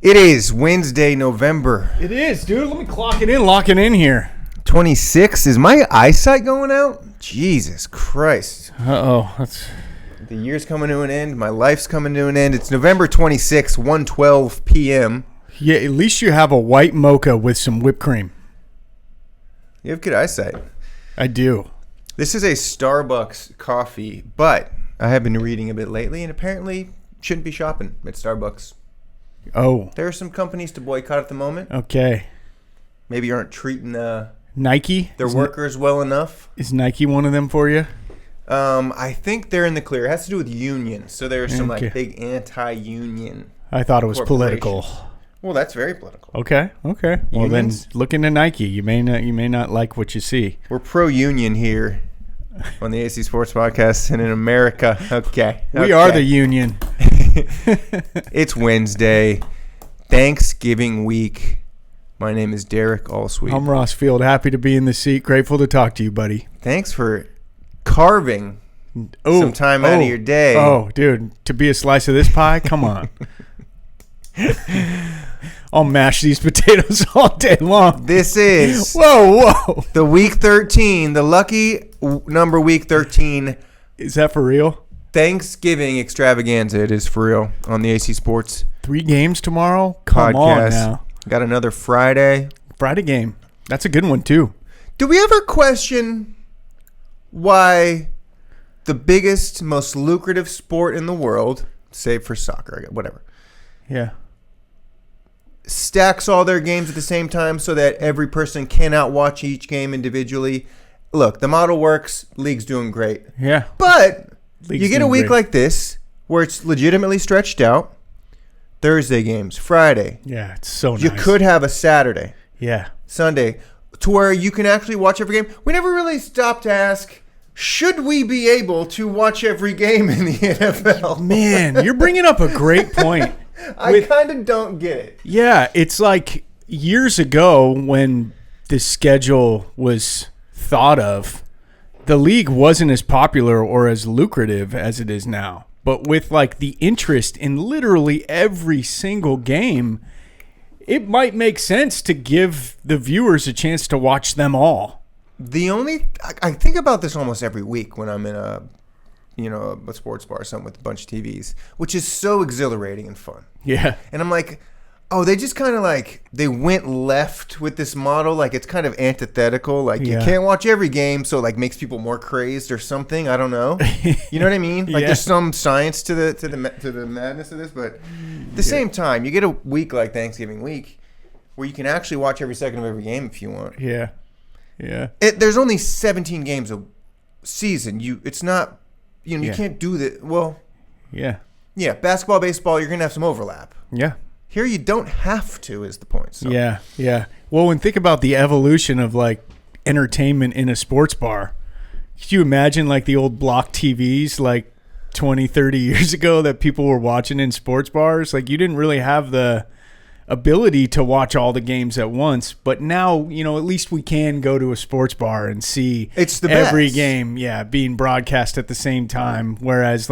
It is Wednesday, November. It is, dude. Let me lock it in here. 26. Is my eyesight going out? Jesus Christ. That's... The year's coming to an end. My life's coming to an end. It's November 26, 1:12 p.m. Yeah, at least you have a white mocha with some whipped cream. You have good eyesight. I do. This is a Starbucks coffee, but I have been reading a bit lately, and apparently shouldn't be shopping at Starbucks. Oh. There are some companies to boycott at the moment. Okay. Maybe aren't treating Nike? their workers well enough. Is Nike one of them for you? I think they're in the clear. It has to do with unions. So there's some Okay. big anti-union. I thought it was political. Well, that's very political. Okay. Well, then Unions? look into Nike. You may not like what you see. We're pro-union here on the AC Sports Podcast and in America. Okay. We are the union. It's Wednesday, Thanksgiving week. My name is Derek Allsweet. I'm Ross Field. Happy to be in the seat. Grateful to talk to you, buddy. Thanks for carving some time out of your day. Oh, dude. To be a slice of this pie? Come on. I'll mash these potatoes all day long. This is Whoa. the week 13, the lucky number week 13 Is that for real? Thanksgiving Extravaganza. It is for real on the AC Sports 3 games tomorrow? Come Podcast. on now. Got another Friday. Friday game. That's a good one, too. Do we ever question why the biggest, most lucrative sport in the world, save for soccer, whatever, Yeah. stacks all their games at the same time so that every person cannot watch each game individually? Look, the model works. League's doing great. Yeah. But League's you get a doing week great. like this where it's legitimately stretched out. Thursday games, Friday. Yeah, it's so nice. You could have a Saturday, Yeah. Sunday, to where you can actually watch every game. We never really stopped to ask, should we be able to watch every game in the NFL? Man, you're bringing up a great point. I kind of don't get it. Yeah, it's like years ago when the schedule was thought of, the league wasn't as popular or as lucrative as it is now. But with like the interest in literally every single game, it might make sense to give the viewers a chance to watch them all. I think about this almost every week when I'm in a sports bar or something with a bunch of TVs, which is so exhilarating and fun. Yeah. And I'm like, oh, they just kind of they went left with this model. Like, it's kind of antithetical. Like, you can't watch every game, so it makes people more crazed or something. I don't know. You know what I mean? Like, there's some science to the madness of this, but at the same time, you get a week like Thanksgiving week where you can actually watch every second of every game if you want. Yeah. There's only 17 games a season. It's not, you can't do that. Well, Yeah. Basketball, baseball, you're gonna have some overlap. Yeah. Here you don't have to, is the point. So. Yeah. Well, and think about the evolution of entertainment in a sports bar. Could you imagine the old block TVs 20, 30 years ago that people were watching in sports bars? You didn't really have the ability to watch all the games at once, but now, at least we can go to a sports bar and see every best. game, being broadcast at the same time. Whereas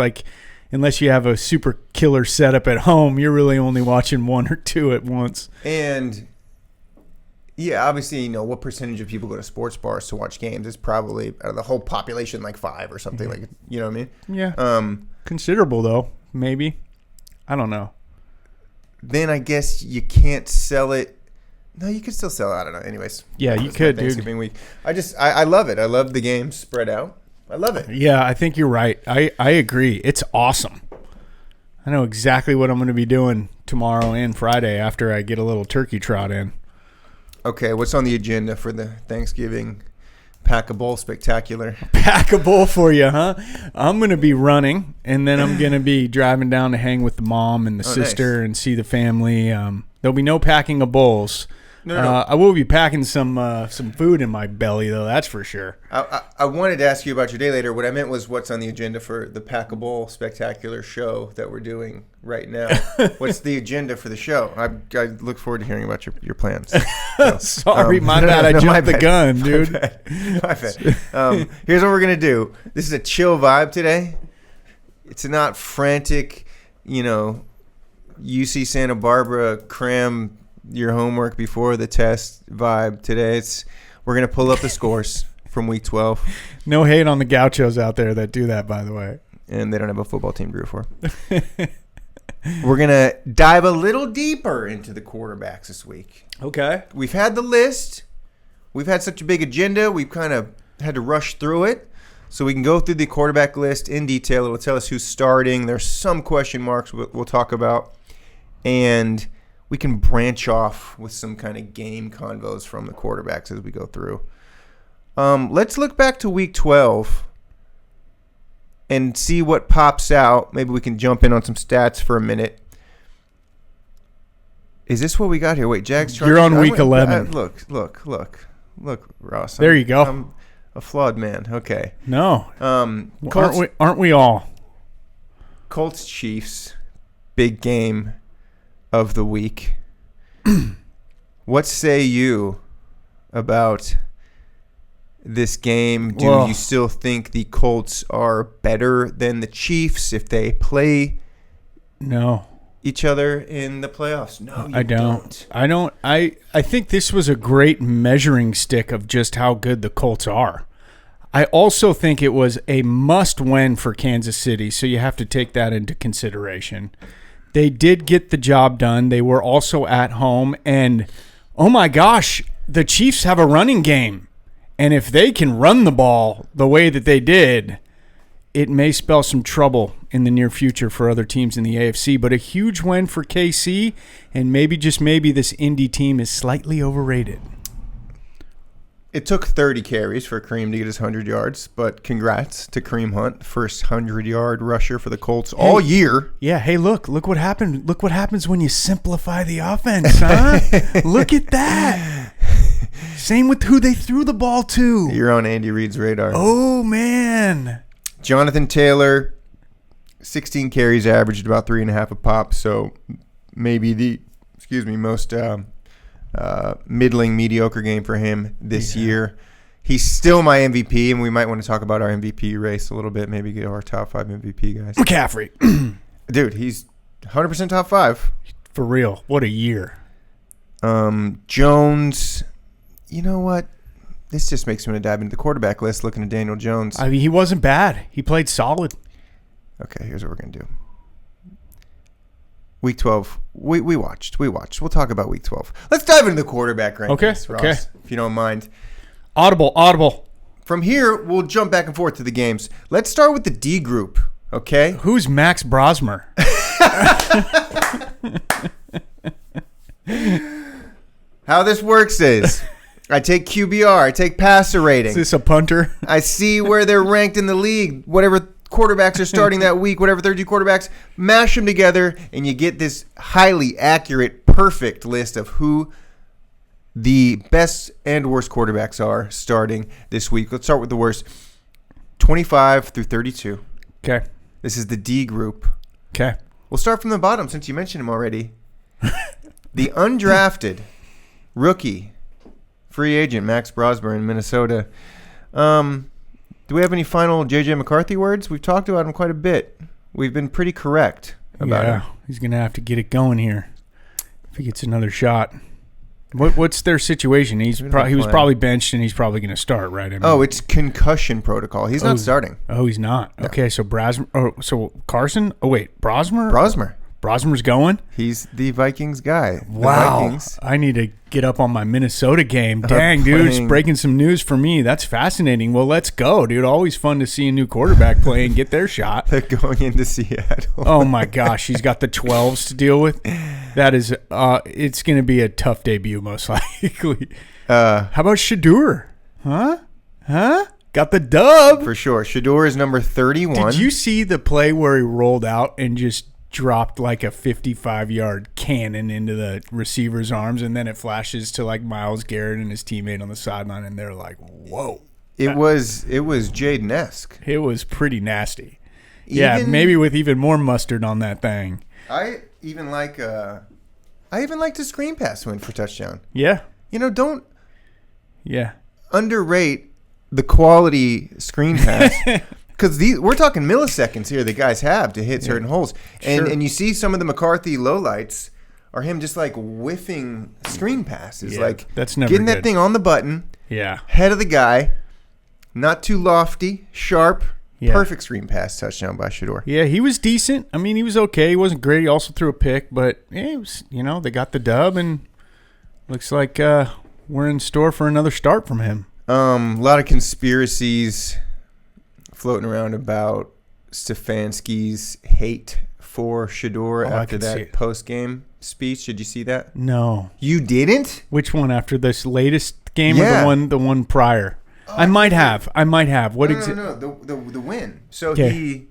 unless you have a super killer setup at home, you're really only watching one or two at once. And obviously, what percentage of people go to sports bars to watch games? It's probably out of the whole population, 5 or something. You know what I mean? Yeah. Considerable though, maybe. I don't know. Then I guess you can't sell it. No, you could still sell it. I don't know. Anyways. Yeah, you could, dude. Thanksgiving week. I love it. I love the games spread out. I love it. Yeah, I think you're right. I agree. It's awesome. I know exactly what I'm going to be doing tomorrow and Friday after I get a little turkey trot in. Okay, what's on the agenda for the Thanksgiving Pack-a-Bowl Spectacular? Pack-a-Bowl for you, huh? I'm going to be running, and then I'm going to be driving down to hang with the mom and the sister and see the family. There'll be no packing of bowls. No. I will be packing some food in my belly, though. That's for sure. I wanted to ask you about your day later. What I meant was what's on the agenda for the Pack-a-Bowl Spectacular show that we're doing right now. What's the agenda for the show? I look forward to hearing about your plans. So, Sorry, my bad. I jumped the gun, dude. My bad. Here's what we're going to do. This is a chill vibe today. It's not frantic, UC Santa Barbara cram your homework before the test vibe today. We're going to pull up the scores from week 12. No hate on the gauchos out there that do that, by the way. And they don't have a football team to root for. We're going to dive a little deeper into the quarterbacks this week. Okay. We've had the list. We've had such a big agenda. We've kind of had to rush through it. So we can go through the quarterback list in detail. It will tell us who's starting. There's some question marks we'll talk about. And we can branch off with some kind of game convos from the quarterbacks as we go through. Let's look back to week 12 and see what pops out. Maybe we can jump in on some stats for a minute. Is this what we got here? Wait, Jags. Chargers. You're on week 11. Look, Ross. There you go. I'm a flawed man. Okay. No. Colts, aren't we all? Colts Chiefs, big game of the week. What say you about this game? Do you still think the Colts are better than the Chiefs if they play each other in the playoffs? No, I don't. I think this was a great measuring stick of just how good the Colts are. I also think it was a must-win for Kansas City, so you have to take that into consideration. They did get the job done. They were also at home, and oh my gosh, the Chiefs have a running game. And if they can run the ball the way that they did, it may spell some trouble in the near future for other teams in the AFC. But a huge win for KC, and maybe, just maybe, this Indy team is slightly overrated. It took 30 carries for Kareem to get his 100 yards, but congrats to Kareem Hunt, first 100-yard rusher for the Colts all year. Yeah, hey, look what happened. Look what happens when you simplify the offense, huh? Look at that. Same with who they threw the ball to. You're on Andy Reid's radar. Oh, man. Jonathan Taylor, 16 carries, averaged about 3.5 a pop, so maybe the most middling, mediocre game for him this year. He's still my MVP, and we might want to talk about our MVP race a little bit, maybe get our top 5 MVP guys. McCaffrey. Dude, he's 100% top 5. For real. What a year. Jones, you know what? This just makes me want to dive into the quarterback list looking at Daniel Jones. I mean, he wasn't bad. He played solid. Okay, here's what we're going to do. Week 12, we watched. We'll talk about week 12. Let's dive into the quarterback rankings, Ross, if you don't mind. Audible. From here, we'll jump back and forth to the games. Let's start with the D group, okay? Who's Max Brosmer? How this works is I take QBR, I take passer rating. Is this a punter? I see where they're ranked in the league, whatever quarterbacks are starting that week, whatever 32 quarterbacks, mash them together, and you get this highly accurate, perfect list of who the best and worst quarterbacks are starting this week. Let's start with the worst. 25 through 32. Okay. This is the D group. Okay. We'll start from the bottom since you mentioned him already. The undrafted rookie free agent, Max Brosmer in Minnesota. Do we have any final J.J. McCarthy words? We've talked about him quite a bit. We've been pretty correct about him. He's going to have to get it going here if he gets another shot. What's their situation? He was probably benched, and he's probably going to start, right? I mean, it's concussion protocol. He's not starting. Oh, he's not. No. Okay, so Carson? Oh, wait, Brosmer? Brosmer's going? He's the Vikings guy. Wow. Vikings. I need to get up on my Minnesota game. Dang, dude, it's breaking some news for me. That's fascinating. Well, let's go, dude. Always fun to see a new quarterback play and get their shot. They're going into Seattle. Oh, my gosh. He's got the 12s to deal with. That is, it's going to be a tough debut, most likely. How about Shedeur? Huh? Got the dub. For sure. Shedeur is number 31. Did you see the play where he rolled out and just dropped like a 55-yard cannon into the receiver's arms, and then it flashes to like Myles Garrett and his teammate on the sideline, and they're like, whoa. It was Jaden-esque. It was pretty nasty. Maybe with even more mustard on that thing. I even like the screen pass win for touchdown. Yeah. Don't underrate the quality screen pass. because we're talking milliseconds here. The guys have to hit certain holes, and you see some of the McCarthy lowlights are him just like whiffing screen passes, like that's never getting good. That thing on the button, head of the guy, not too lofty, sharp. Yeah. Perfect screen pass touchdown by Shedeur. Yeah, he was decent. I mean, he was okay. He wasn't great. He also threw a pick, but it was, they got the dub, and looks like we're in store for another start from him. A lot of conspiracies floating around about Stefanski's hate for Shedeur after that post-game speech. Did you see that? No. You didn't? Which one? After this latest game or the one prior? I might have. What No, the win. So he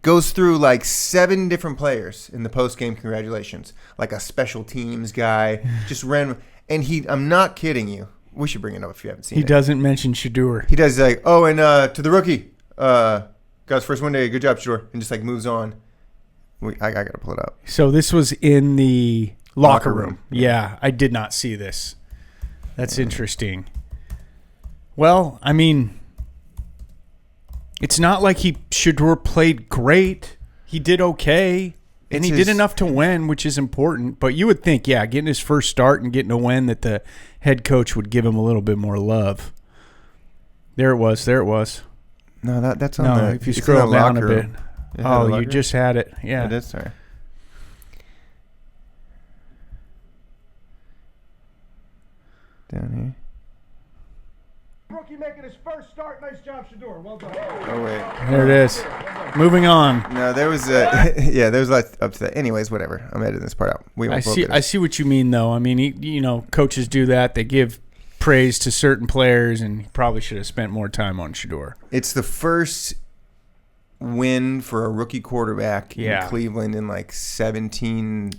goes through like 7 different players in the post-game congratulations, like a special teams guy, just random. And I'm not kidding you. We should bring it up if you haven't seen it. He doesn't mention Shedeur. He does like, and to the rookie, got his first win day. Good job, Shedeur. And just like moves on. I got to pull it up. So this was in the locker room. Yeah, I did not see this. That's interesting. Well, I mean, it's not like Shedeur played great. He did okay, and he did enough to win, which is important. But you would think, getting his first start and getting a win, that the head coach would give him a little bit more love. There it was. No, that's on the. If you scroll down a bit. Oh, you just had it. Yeah, it is. Sorry. Down here. Rookie making his first start. Nice job, Shedeur. Well done. Oh wait. There it is. Moving on. No, there was there was a lot up to that. Anyways, whatever. I'm editing this part out. I see what you mean, though. I mean, coaches do that. They give praise to certain players, and he probably should have spent more time on Shedeur. It's the first win for a rookie quarterback in Cleveland in like 17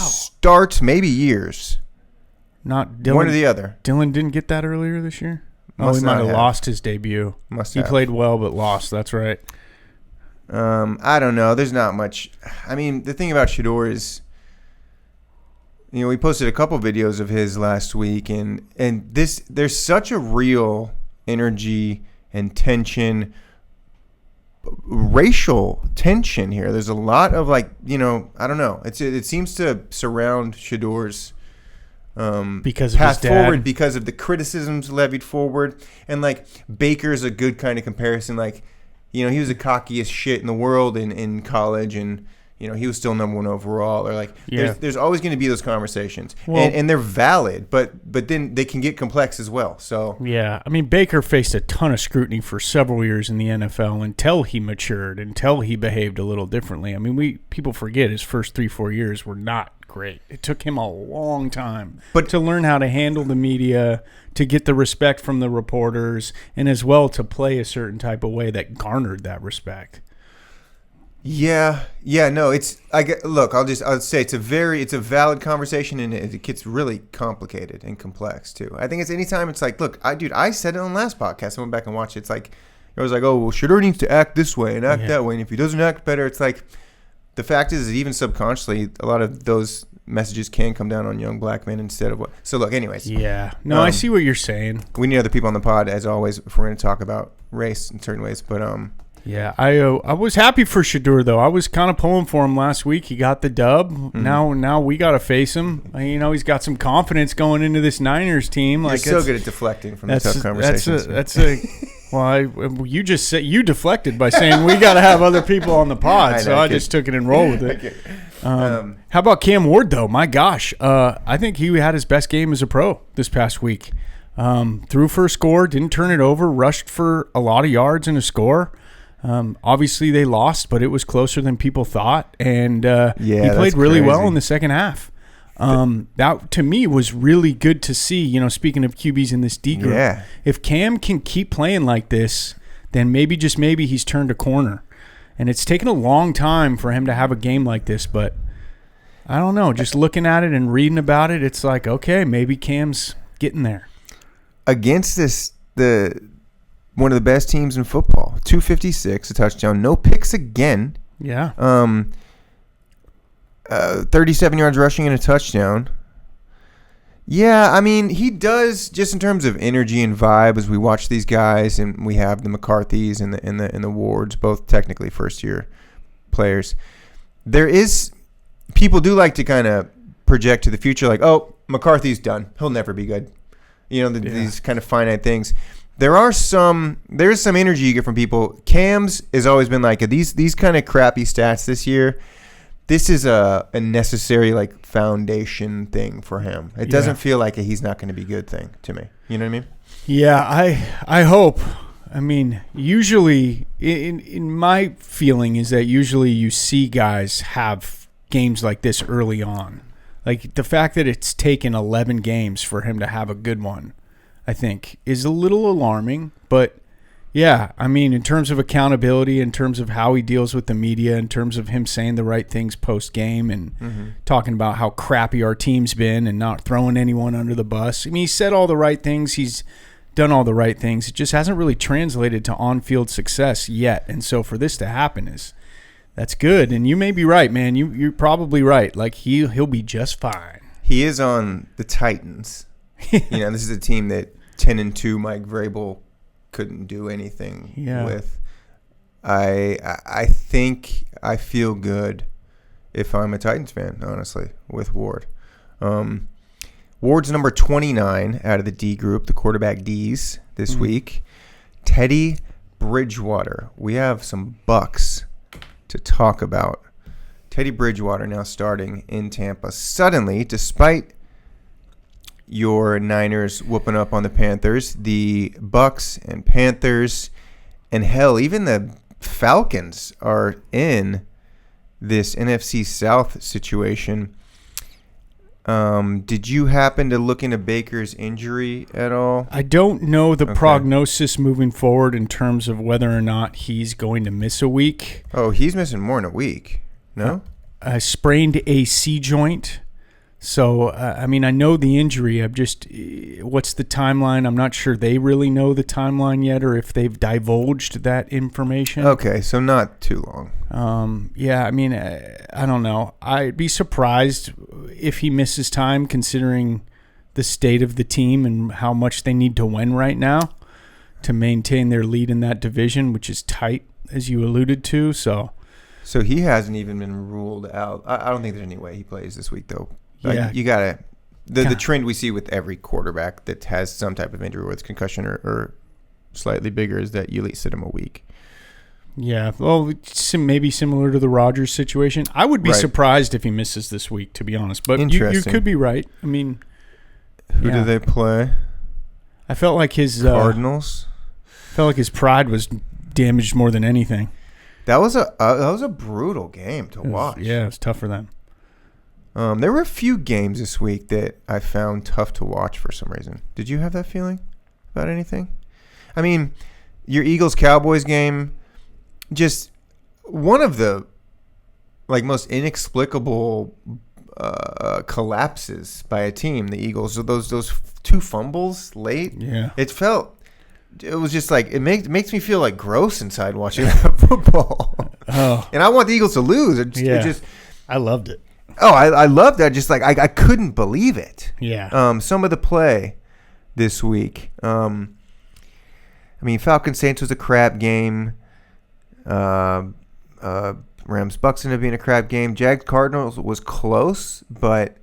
starts, maybe years. Not Dylan. One or the other. Dylan didn't get that earlier this year? He might have lost his debut. He played well but lost. That's right. I don't know. There's not much. I mean, the thing about Shedeur is, we posted a couple videos of his last week, and there's such a real energy and tension, racial tension here. There's a lot of I don't know. It seems to surround Shedeur's because of path his dad. forward, because of the criticisms levied forward, and like Baker's a good kind of comparison. Like, he was the cockiest shit in the world in college, and he was still number 1 overall. Or like, there's always going to be those conversations, and they're valid, but then they can get complex as well. So yeah, I mean, Baker faced a ton of scrutiny for several years in the NFL until he matured, until he behaved a little differently. I mean, people forget his first 3-4 years were not great. It took him a long time to learn how to handle the media, to get the respect from the reporters, and as well to play a certain type of way that garnered that respect. Yeah, no, I'll say it's a valid conversation, and it gets really complicated and complex too. I think it's anytime it's like, look, I said it on the last podcast. I went back and watched it. It's like, I was like, oh, well, Shedeur needs to act this way and act that way, and if he doesn't act better, it's like, the fact is that even subconsciously, a lot of those messages can come down on young black men instead of what. So look, anyways. Yeah. No, I see what you're saying. We need other people on the pod, as always, if we're going to talk about race in certain ways. But yeah, I was happy for Shedeur, though. I was kind of pulling for him last week. He got the dub. Mm-hmm. Now we got to face him. He's got some confidence going into this Niners team. You're so good at deflecting from the tough conversations. Well, you just said you deflected by saying we got to have other people on the pod, so I just took it and rolled with it. How about Cam Ward, though? My gosh, I think he had his best game as a pro this past week. Threw for a score, didn't turn it over, rushed for a lot of yards and a score. Obviously, they lost, but it was closer than people thought, and he played really well in the second half. That to me was really good to see. Speaking of QBs in this D group, if Cam can keep playing like this, then maybe he's turned a corner. And it's taken a long time for him to have a game like this, but I don't know. Just looking at it and reading about it, it's like, okay, maybe Cam's getting there. Against one of the best teams in football, 256, a touchdown, no picks again. Yeah. 37 yards rushing and a touchdown. Yeah, I mean, he does just in terms of energy and vibe as we watch these guys, and we have the McCarthys and the Wards, both technically first-year players. There is people do like to kind of project to the future, like, oh, McCarthy's done, he'll never be good. These kind of finite things. There's some energy you get from people. Cam's has always been like these kind of crappy stats this year. This is a necessary like foundation thing for him. It doesn't feel like he's not going to be good thing to me. You know what I mean? Yeah, I hope. I mean, usually in my feeling is that usually you see guys have games like this early on. Like the fact that it's taken 11 games for him to have a good one, I think is a little alarming, but yeah, I mean, in terms of accountability, in terms of how he deals with the media, in terms of him saying the right things post-game and talking about how crappy our team's been and not throwing anyone under the bus. I mean, he said all the right things. He's done all the right things. It just hasn't really translated to on-field success yet. And so for this to happen that's good. And you may be right, man. You're probably right. Like, he'll be just fine. He is on the Titans. This is a team that 10-2 Mike Vrabel couldn't do anything with. I think I feel good if I'm a Titans fan, honestly, with Ward. Ward's number 29 out of the D group, the quarterback Ds this week. Teddy Bridgewater. We have some Bucks to talk about. Teddy Bridgewater now starting in Tampa. Suddenly, despite your Niners whooping up on the Panthers, the Bucks and Panthers, and hell, even the Falcons are in this NFC South situation. Did you happen to look into Baker's injury at all? I don't know the prognosis moving forward in terms of whether or not he's going to miss a week. Oh, he's missing more than a week. No? I sprained a C joint. So, I mean, I know the injury. I'm just, what's the timeline? I'm not sure they really know the timeline yet or if they've divulged that information. Okay, so not too long. Yeah, I mean, I don't know. I'd be surprised if he misses time considering the state of the team and how much they need to win right now to maintain their lead in that division, which is tight, as you alluded to. So he hasn't even been ruled out. I don't think there's any way he plays this week, though. Yeah. You gotta the trend we see with every quarterback that has some type of injury, whether it's concussion or slightly bigger, is that you at least sit him a week. Yeah, well, maybe similar to the Rodgers situation. I would be surprised if he misses this week, to be honest. But you could be right. I mean, who do they play? I felt like his Cardinals. Felt like his pride was damaged more than anything. That was a brutal game to watch. It was tough for them. There were a few games this week that I found tough to watch for some reason. Did you have that feeling about anything? I mean, your Eagles-Cowboys game, just one of the most inexplicable collapses by a team, the Eagles. So those two fumbles late. Yeah. It was just like, it makes me feel like gross inside watching that football. Oh. And I want the Eagles to lose. I loved it. Oh, I love that. Just like I couldn't believe it. Yeah. Some of the play this week. I mean, Falcons Saints was a crap game. Rams Bucks ended up being a crap game. Jags Cardinals was close, but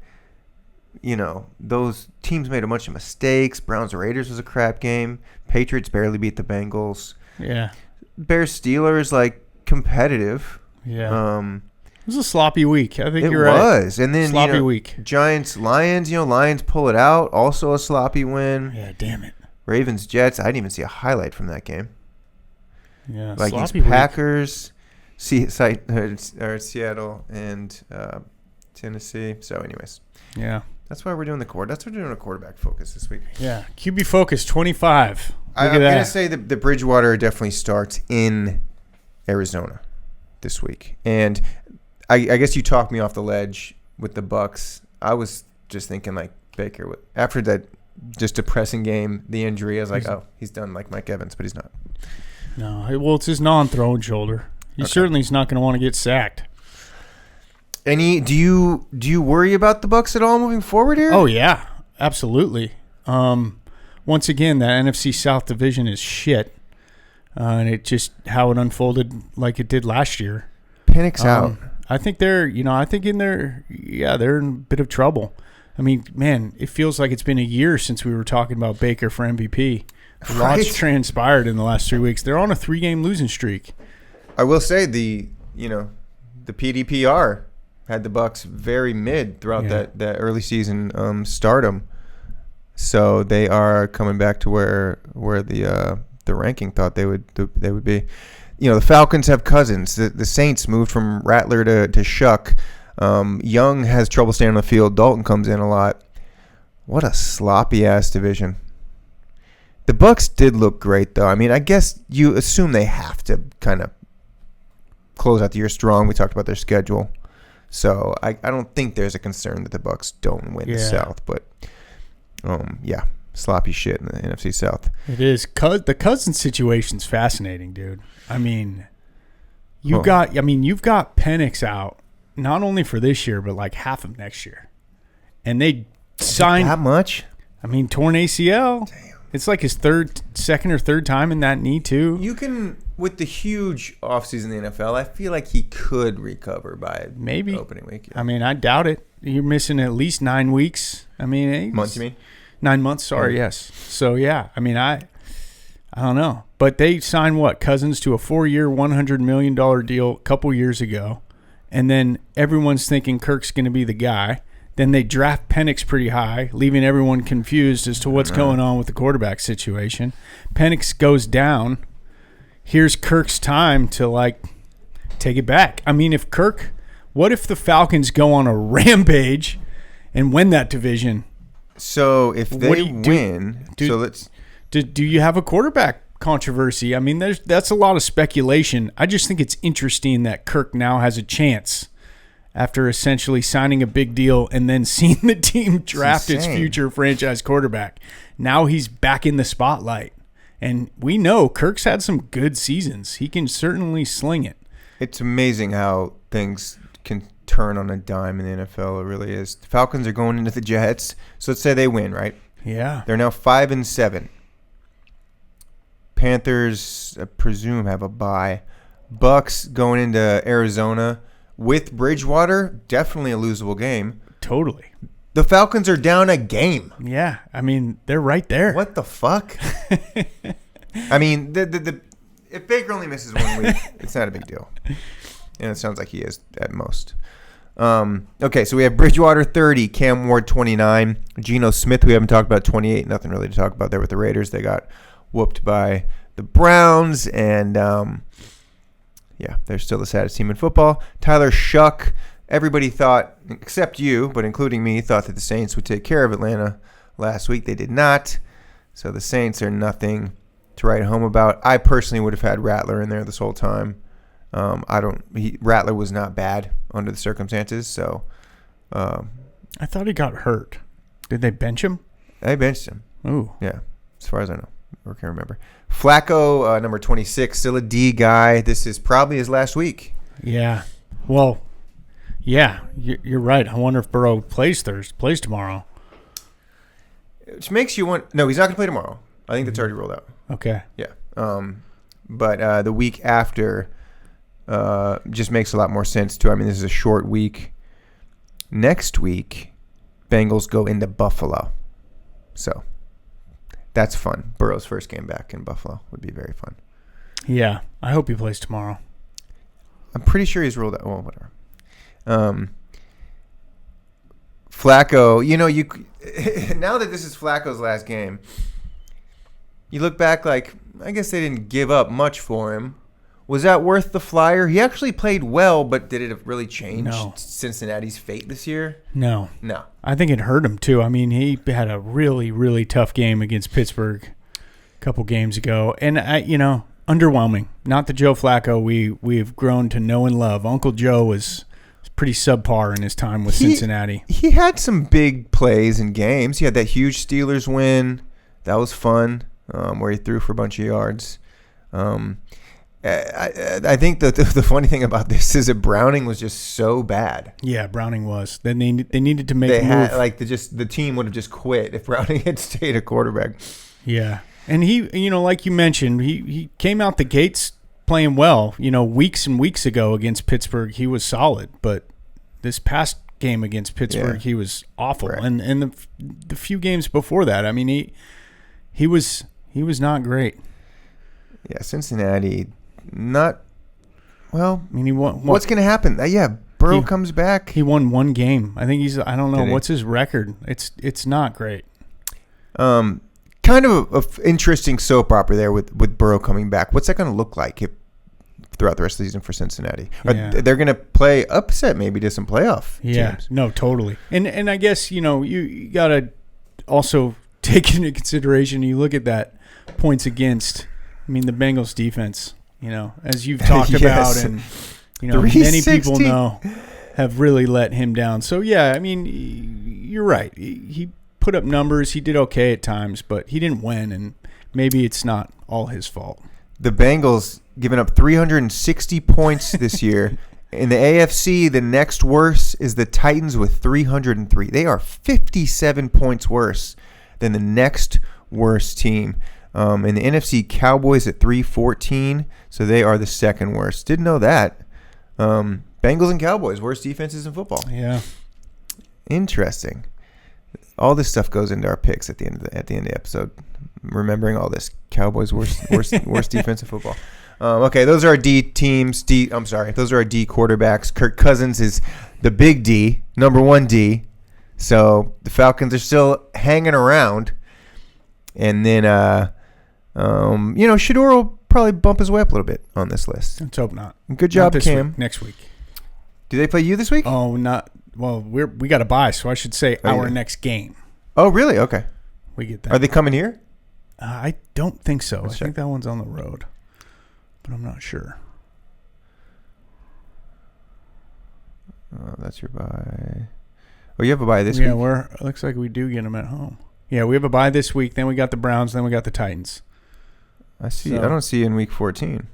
those teams made a bunch of mistakes. Browns Raiders was a crap game. Patriots barely beat the Bengals. Yeah. Bears Steelers competitive. Yeah. It was a sloppy week. I think you're right. It was. And then sloppy week. Giants Lions, Lions pull it out. Also a sloppy win. Yeah, damn it. Ravens Jets. I didn't even see a highlight from that game. Yeah, Vikings sloppy Packers, Seattle and Tennessee. So, anyways. Yeah. That's why we're doing That's why we're doing a quarterback focus this week. Yeah. QB focus 25. I'm going to say that the Bridgewater definitely starts in Arizona this week. And I guess you talked me off the ledge with the Bucks. I was just thinking Baker. After that just depressing game, the injury, I was like, oh, he's done like Mike Evans, but he's not. No, well, it's his non-throwing shoulder. He certainly is not going to want to get sacked. Do you worry about the Bucks at all moving forward here? Oh, yeah. absolutely. Once again, that NFC South division is shit. And it just how it unfolded like it did last year. Penix out. I think they're in a bit of trouble. I mean, man, it feels like it's been a year since we were talking about Baker for MVP. A lot's transpired in the last 3 weeks. They're on a 3-game losing streak. I will say the PDPR had the Bucs very mid throughout that early season stardom. So they are coming back to where the ranking thought they would be. The Falcons have Cousins. The Saints moved from Rattler to Shuck. Young has trouble staying on the field. Dalton comes in a lot. What a sloppy ass division. The Bucs did look great though. I mean, I guess you assume they have to kind of close out the year strong. We talked about their schedule, so I don't think there's a concern that the Bucs don't win the South. But sloppy shit in the NFC South. It is. The Cousins situation's fascinating, dude. I mean, you've got Penix out not only for this year but like half of next year, and they signed that much. I mean, torn ACL. Damn. It's like his second or third time in that knee too. You can, with the huge offseason in the NFL, I feel like he could recover by maybe opening week. I mean, I doubt it. You're missing at least 9 weeks. I mean, months. You mean 9 months? Sorry, yes. So yeah, I mean, I don't know, but they signed Cousins to a 4-year, $100 million deal a couple years ago, and then everyone's thinking Kirk's going to be the guy. Then they draft Penix pretty high, leaving everyone confused as to what's going on with the quarterback situation. Penix goes down. Here's Kirk's time to, take it back. I mean, what if the Falcons go on a rampage and win that division? So if they win, do you have a quarterback controversy? I mean, that's a lot of speculation. I just think it's interesting that Kirk now has a chance after essentially signing a big deal and then seeing the team draft its future franchise quarterback. Now he's back in the spotlight. And we know Kirk's had some good seasons. He can certainly sling it. It's amazing how things can turn on a dime in the NFL. It really is. The Falcons are going into the Jets. So let's say they win, right? Yeah. They're now 5-7. Panthers, I presume, have a bye. Bucs going into Arizona with Bridgewater, definitely a losable game. Totally. The Falcons are down a game. Yeah, I mean, they're right there. What the fuck? I mean, if Baker only misses 1 week, it's not a big deal. And it sounds like he is at most. Okay, so we have Bridgewater 30, Cam Ward 29, Geno Smith, we haven't talked about, 28. Nothing really to talk about there with the Raiders. They got whooped by the Browns, and they're still the saddest team in football. Tyler Shuck, everybody thought, except you, but including me, thought that the Saints would take care of Atlanta last week. They did not. So the Saints are nothing to write home about. I personally would have had Rattler in there this whole time. Rattler was not bad under the circumstances. So I thought he got hurt. Did they bench him? They benched him. Ooh. Yeah, as far as I know. Or can remember. Flacco, number 26, still a D guy. This is probably his last week. Yeah. Well, yeah, you're right. I wonder if Burrow plays tomorrow. Which makes you want. No, he's not going to play tomorrow. I think that's already rolled out. Okay. Yeah. But the week after just makes a lot more sense too. I mean, this is a short week. Next week, Bengals go into Buffalo. So that's fun. Burrow's first game back in Buffalo would be very fun. Yeah, I hope he plays tomorrow. I'm pretty sure he's ruled out. Well, whatever. Flacco, now that this is Flacco's last game, you look back like, I guess they didn't give up much for him. Was that worth the flyer? He actually played well, but did it really change Cincinnati's fate this year? No. I think it hurt him, too. I mean, he had a really, really tough game against Pittsburgh a couple games ago. And, underwhelming. Not the Joe Flacco we've grown to know and love. Uncle Joe was pretty subpar in his time with Cincinnati. He had some big plays in games. He had that huge Steelers win. That was fun, where he threw for a bunch of yards. I think the funny thing about this is that Browning was just so bad. Yeah, Browning was. Then they needed to make a move. The team would have just quit if Browning had stayed a quarterback. Yeah, and he, like you mentioned, he came out the gates playing well. Weeks and weeks ago against Pittsburgh, he was solid, but this past game against Pittsburgh, he was awful. Right. And the few games before that, I mean, he was not great. Yeah, Cincinnati. Not well. I mean, he won. What's going to happen? Burrow comes back. He won one game. I think I don't know what's his record. It's not great. Kind of a interesting soap opera there with Burrow coming back. What's that going to look like throughout the rest of the season for Cincinnati? They're going to play upset maybe to some playoff teams. No, totally. And I guess you got to also take into consideration. You look at that points against. I mean, the Bengals defense. As you've talked about, and many people know, have really let him down. So yeah, I mean, you're right. He put up numbers. He did okay at times, but he didn't win, and maybe it's not all his fault. The Bengals giving up 360 points this year. In the AFC, the next worst is the Titans with 303. They are 57 points worse than the next worst team. In the NFC, Cowboys at 314, so they are the second worst. Didn't know that. Bengals and Cowboys, worst defenses in football. Yeah, interesting. All this stuff goes into our picks at the end of the episode. Remembering all this, Cowboys worst defense in football. Okay, those are our D teams. Those are our D quarterbacks. Kirk Cousins is the big D, number one D. So the Falcons are still hanging around, and then Shedeur will probably bump his way up a little bit on this list. Let's hope not. Good job, not Cam. Week, next week. Do they play you this week? Oh, not well. We got a bye, so I should say our next game. Oh, really? Okay. We get that. Are they coming here? I don't think so. Let's I check. think that one's on the road, but I'm not sure. Oh, that's your bye. Oh, you have a bye this week? Yeah, it looks like we do get them at home. Yeah, we have a bye this week. Then we got the Browns. Then we got the Titans. I see. So, I don't see you in week 14.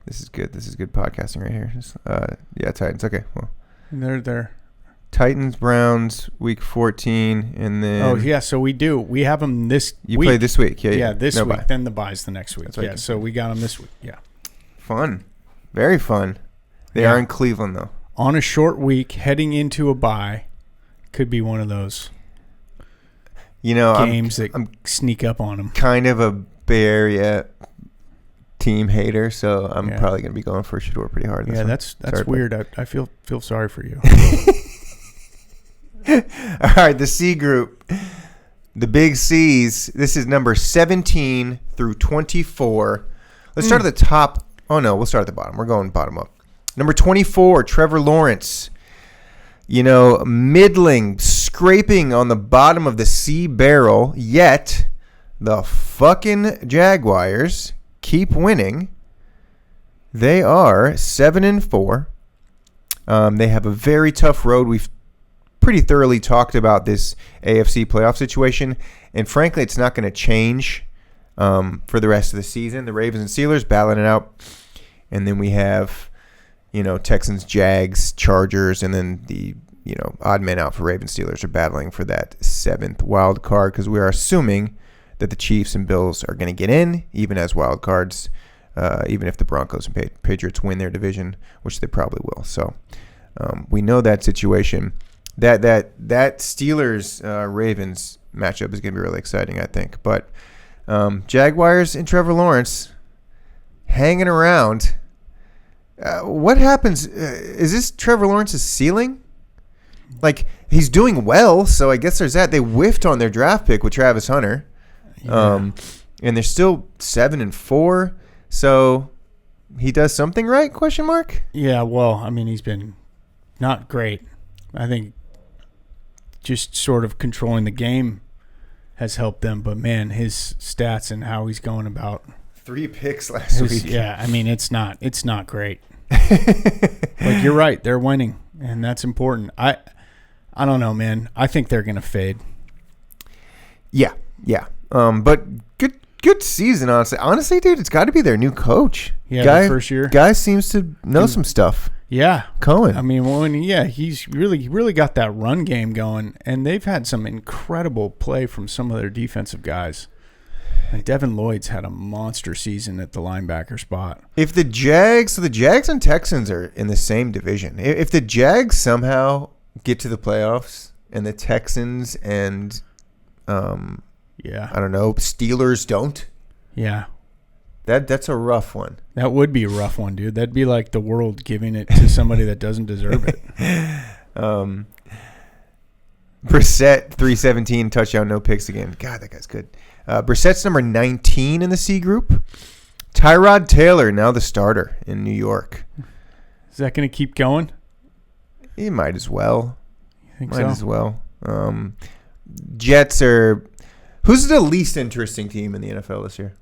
This is good. This is good podcasting right here. Titans. Okay. Well, they're there. Titans, Browns, week 14, and then. Oh yeah, so we do. We have them this. You play this week, yeah. This week. Bye. Then the bye's the next week. Yeah, so we got them this week. Yeah. Fun, very fun. They are in Cleveland though. On a short week, heading into a bye, could be one of those. Games that sneak up on them. Kind of a Bay Area team hater, so I'm probably going to be going for Shedeur pretty hard. Yeah, that's weird. I feel sorry for you. All right, the C group, the big C's. This is number 17 through 24. Let's start at the top. Oh no, we'll start at the bottom. We're going bottom up. Number 24, Trevor Lawrence. Middling, scraping on the bottom of the C barrel, yet the fucking Jaguars keep winning. They are 7-4. They have a very tough road. We've pretty thoroughly talked about this AFC playoff situation, and frankly, it's not going to change for the rest of the season. The Ravens and Steelers battling it out, and then we have Texans, Jags, Chargers, and then the odd men out for Ravens, Steelers are battling for that 7th wild card, because we are assuming that the Chiefs and Bills are going to get in, even as wild cards, even if the Broncos and Patriots win their division, which they probably will. So we know that situation. That Steelers Ravens matchup is going to be really exciting, I think. But Jaguars and Trevor Lawrence hanging around. What happens? Is this Trevor Lawrence's ceiling? Like, he's doing well, so I guess there's that. They whiffed on their draft pick with Travis Hunter. Yeah. And they're still 7-4. So he does something right? ? Yeah, well, I mean, he's been not great. I think just sort of controlling the game has helped them. But man, his stats and how he's going about 3 picks last week. Yeah, I mean, it's not great. Like, you're right, they're winning, and that's important. I don't know, man. I think they're gonna fade. Yeah. But good season, honestly. Honestly, dude, it's got to be their new coach. Yeah, first year. Guy seems to know some stuff. Yeah. Cohen. I mean, he's really got that run game going, and they've had some incredible play from some of their defensive guys. And Devin Lloyd's had a monster season at the linebacker spot. If the Jags and Texans are in the same division, if the Jags somehow get to the playoffs and the Texans and I don't know, Steelers don't. Yeah. That's a rough one. That would be a rough one, dude. That'd be like the world giving it to somebody that doesn't deserve it. Brissett, 317, touchdown, no picks again. God, that guy's good. Brissett's number 19 in the C group. Tyrod Taylor, now the starter in New York. Is that going to keep going? He might as well. You think might as well. Jets are... Who's the least interesting team in the NFL this year?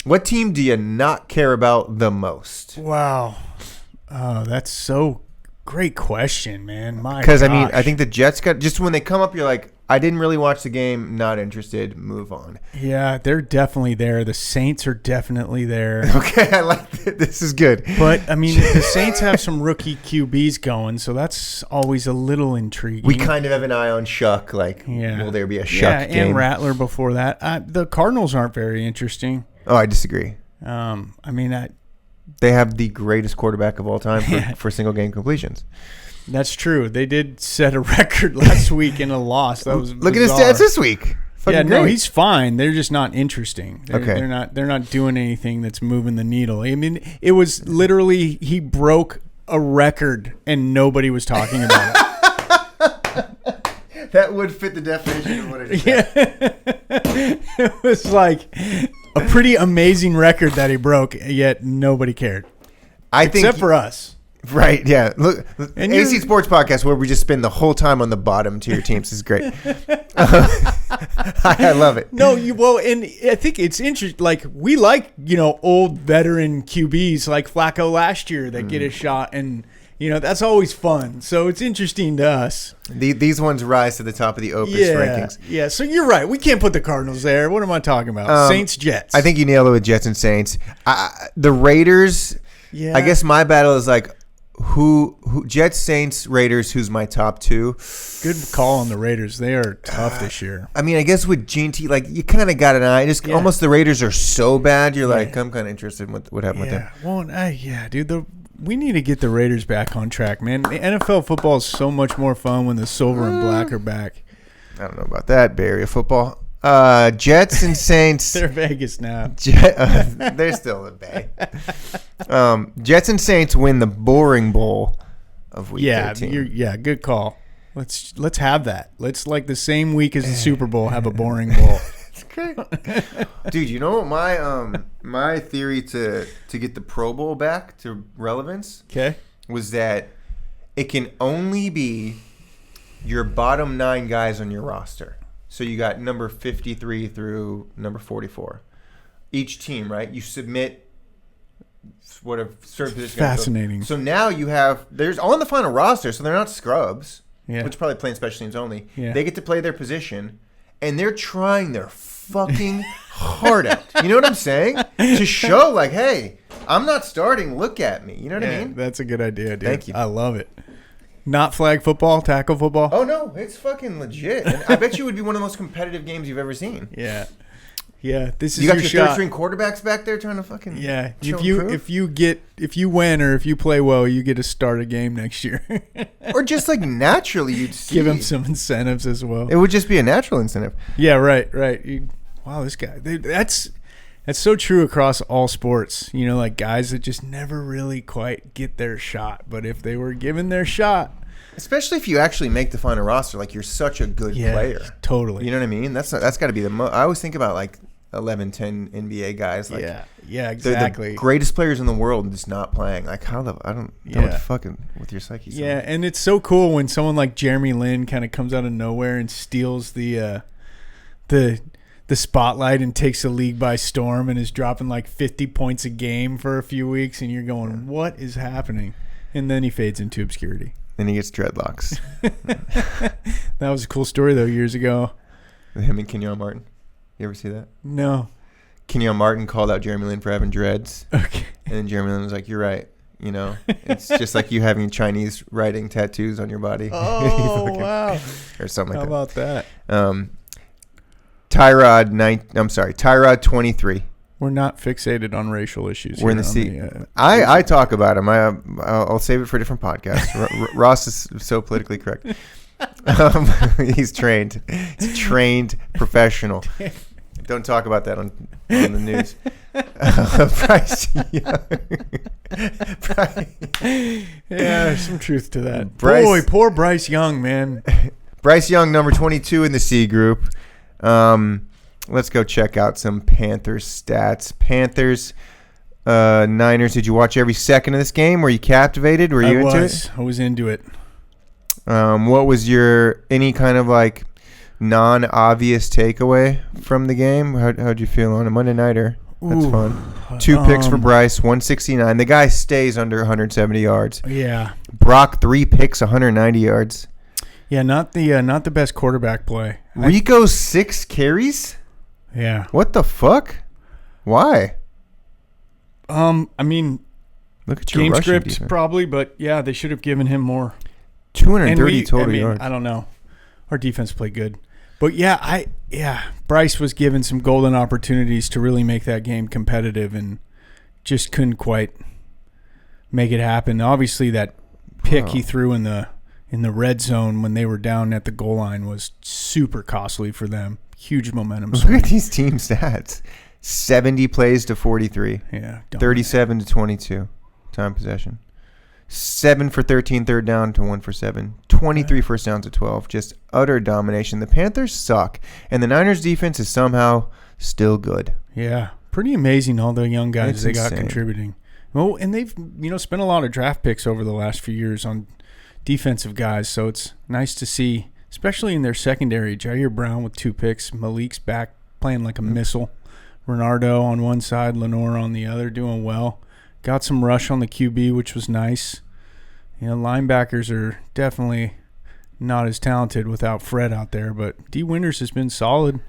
What team do you not care about the most? Wow. That's so great question, man. Because, I mean, I think the Jets got... Just when they come up, you're like, I didn't really watch the game, not interested, move on. Yeah, they're definitely there. The Saints are definitely there. Okay, I like it. This is good. But, I mean, the Saints have some rookie QBs going, so that's always a little intriguing. We kind of have an eye on Shuck. Like, will there be a Shuck game? And Rattler before that. The Cardinals aren't very interesting. Oh, I disagree. I mean, they have the greatest quarterback of all time for single game completions. That's true. They did set a record last week in a loss. That was Look at his stats this week. Fucking great. No, he's fine. They're just not interesting. Okay. They're not doing anything that's moving the needle. I mean, it was literally he broke a record and nobody was talking about it. That would fit the definition of what it is. Yeah. It was like a pretty amazing record that he broke, yet nobody cared. Except for us. Right, yeah. Look, and AC Sports Podcast, where we just spend the whole time on the bottom tier teams, is great. I love it. No, and I think it's interesting. Like, we like, old veteran QBs like Flacco last year that get a shot, and that's always fun. So it's interesting to us. These ones rise to the top of the Opus rankings. Yeah, so you're right. We can't put the Cardinals there. What am I talking about? Saints, Jets. I think you nailed it with Jets and Saints. The Raiders. Yeah. I guess my battle is like. Who Jets, Saints, Raiders, who's my top two? Good call on the Raiders. They are tough this year. I mean, I guess with Gene T, like, you kind of got an eye. Almost the Raiders are so bad, you're like, I'm kind of interested in what happened with them. Well, dude, we need to get the Raiders back on track, man. The NFL football is so much more fun when the silver and black are back. I don't know about that, Bay Area football. Jets and Saints. They're Vegas now. They're still in Bay. Jets and Saints win the boring bowl of week 13. Good call. Let's have that. Let's, like, the same week as the Super Bowl, have a boring bowl. It's great. Dude, you know what my theory to get the Pro Bowl back to relevance was that it can only be your bottom 9 guys on your roster. So you got number 53 through number 44. Each team, right? You submit whatever certain position. Fascinating. So now there's on the final roster, so they're not scrubs, which probably playing special teams only. Yeah. They get to play their position, and they're trying their fucking heart out. You know what I'm saying? To show, like, hey, I'm not starting. Look at me. You know what I mean? That's a good idea, dude. Thank you. I love it. Not flag football, tackle football? Oh, no. It's fucking legit. And I bet you it would be one of the most competitive games you've ever seen. Yeah. Yeah, this is you got your third string quarterbacks back there trying to fucking if you win or if you play well, you get to start a game next year. Or just like naturally you'd see. Give him some incentives as well. It would just be a natural incentive. Yeah, right. Wow, this guy. That's so true across all sports. Like guys that just never really quite get their shot, but if they were given their shot. Especially if you actually make the final roster, like you're such a good player. Totally. You know what I mean? That's got to be the most. I always think about like 11, 10 NBA guys. Like, yeah, exactly. They're the greatest players in the world and just not playing. Like I don't know what fucking with your psyche. Yeah, and it's so cool when someone like Jeremy Lin kind of comes out of nowhere and steals the spotlight and takes the league by storm and is dropping like 50 points a game for a few weeks, and you're going, what is happening? And then he fades into obscurity. Then he gets dreadlocks. That was a cool story, though, years ago. Him and Kenyon Martin. You ever see that? No. Kenyon Martin called out Jeremy Lin for having dreads. Okay. And then Jeremy Lin was like, "You're right. You know, it's just like you having Chinese writing tattoos on your body." Oh, wow. Or something like How about that? Tyrod 23. We're not fixated on racial issues. We're in the seat. I talk about him. I'll save it for a different podcast. Ross is so politically correct. He's trained. He's trained professional. Don't talk about that on the news. Bryce Young. Yeah, there's some truth to that. Boy, poor Bryce Young, man. Bryce Young, number 22 in the C group. Let's go check out some Panthers stats. Panthers, Niners. Did you watch every second of this game? Were you captivated? Were you into it? I was into it. What was any kind of like non-obvious takeaway from the game? How'd you feel on a Monday nighter? That's fun. 2 picks for Bryce, 169. The guy stays under 170 yards. Yeah. Brock, 3 picks, 190 yards. Yeah, not the best quarterback play. Rico, 6 carries? Yeah. What the fuck? Why? I mean, look at your game rushing script defense. Probably, but yeah, they should have given him more. 230 total yards. I don't know. Our defense played good. But Bryce was given some golden opportunities to really make that game competitive and just couldn't quite make it happen. Obviously, that pick he threw in the red zone when they were down at the goal line was super costly for them. Huge momentum swing. Look at these team stats. 70 plays to 43. Yeah. 37 to 22 time possession. 7 for 13 third down to 1 for 7. 23 first downs to 12. Just utter domination. The Panthers suck, and the Niners defense is somehow still good. Yeah. Pretty amazing, all the young guys It's they got insane. contributing. Well, and they've spent a lot of draft picks over the last few years on defensive guys, so it's nice to see, especially in their secondary. Jair Brown with 2 picks. Malik's back playing like a missile. Renardo on one side, Lenore on the other, doing well. Got some rush on the QB, which was nice. Linebackers are definitely not as talented without Fred out there, but D. Winters has been solid.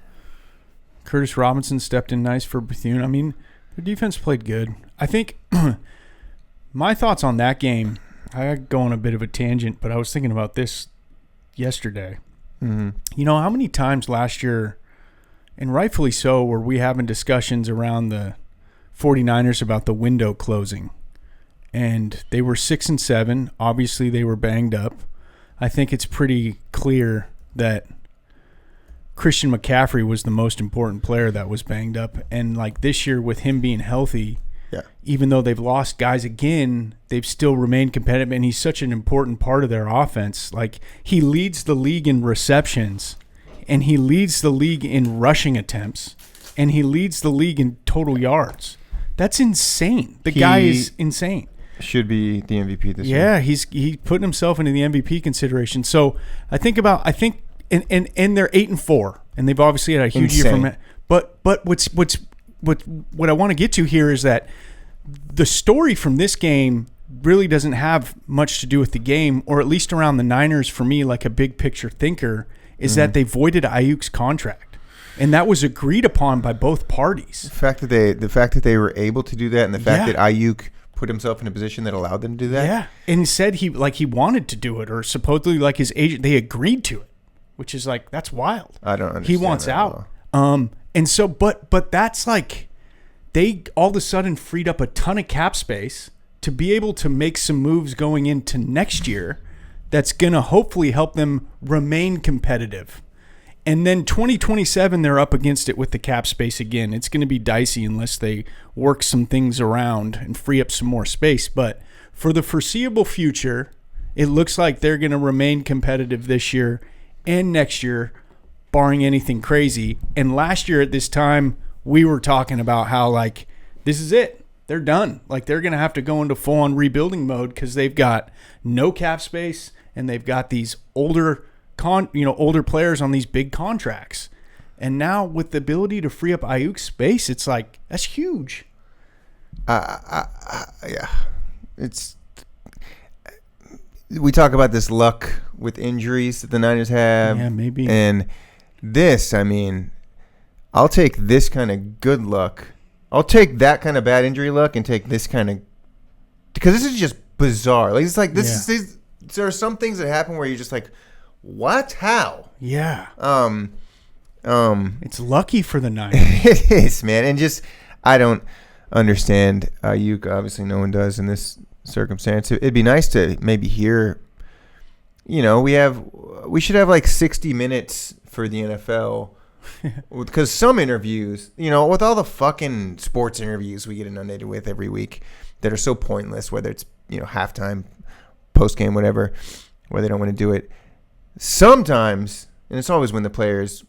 Curtis Robinson stepped in nice for Bethune. I mean, their defense played good. I think my thoughts on that game, I go on a bit of a tangent, but I was thinking about this yesterday. Mm-hmm. How many times last year, and rightfully so, were we having discussions around the 49ers about the window closing? And they were 6-7. Obviously, they were banged up. I think it's pretty clear that Christian McCaffrey was the most important player that was banged up. And like this year, with him being healthy, even though they've lost guys again, they've still remained competitive. And he's such an important part of their offense. Like, he leads the league in receptions, and he leads the league in rushing attempts, and he leads the league in total yards. That's insane. The guy is insane. Should be the MVP this year. Yeah, he's putting himself into the MVP consideration. So and they're 8-4, and they've obviously had a huge year from it. But what I want to get to here is that the story from this game really doesn't have much to do with the game, or at least around the Niners. For me, like a big picture thinker, is that they voided Ayuk's contract, and that was agreed upon by both parties. The fact that they were able to do that, and the fact that Ayuk put himself in a position that allowed them to do that. Yeah, and he said he wanted to do it, or supposedly like his agent, they agreed to it, which is like, that's wild. I don't understand. He wants out. And so, but that's like, they all of a sudden freed up a ton of cap space to be able to make some moves going into next year that's going to hopefully help them remain competitive. And then 2027, they're up against it with the cap space again. It's going to be dicey unless they work some things around and free up some more space. But for the foreseeable future, it looks like they're going to remain competitive this year and next year, barring anything crazy. And last year at this time, we were talking about how, like, this is it. They're done. Like, they're going to have to go into full-on rebuilding mode because they've got no cap space and they've got these older players on these big contracts. And now with the ability to free up Ayuk's space, it's like, that's huge. Yeah. We talk about this luck with injuries that the Niners have. Yeah, maybe. And this, I mean, I'll take this kind of good luck. I'll take that kind of bad injury luck and take this kind of, because this is just bizarre. Like it's like this is there are some things that happen where you're just like, what? How? Yeah. It's lucky for the Niners. It is, man, and just I don't understand. Ayuk, obviously, no one does in this circumstance. It'd be nice to maybe hear. You know, we should have like 60 minutes for the NFL. Because some interviews, you know, with all the fucking sports interviews we get inundated with every week that are so pointless, whether it's, you know, halftime, post-game, whatever, where they don't want to do it. Sometimes, and it's always when the players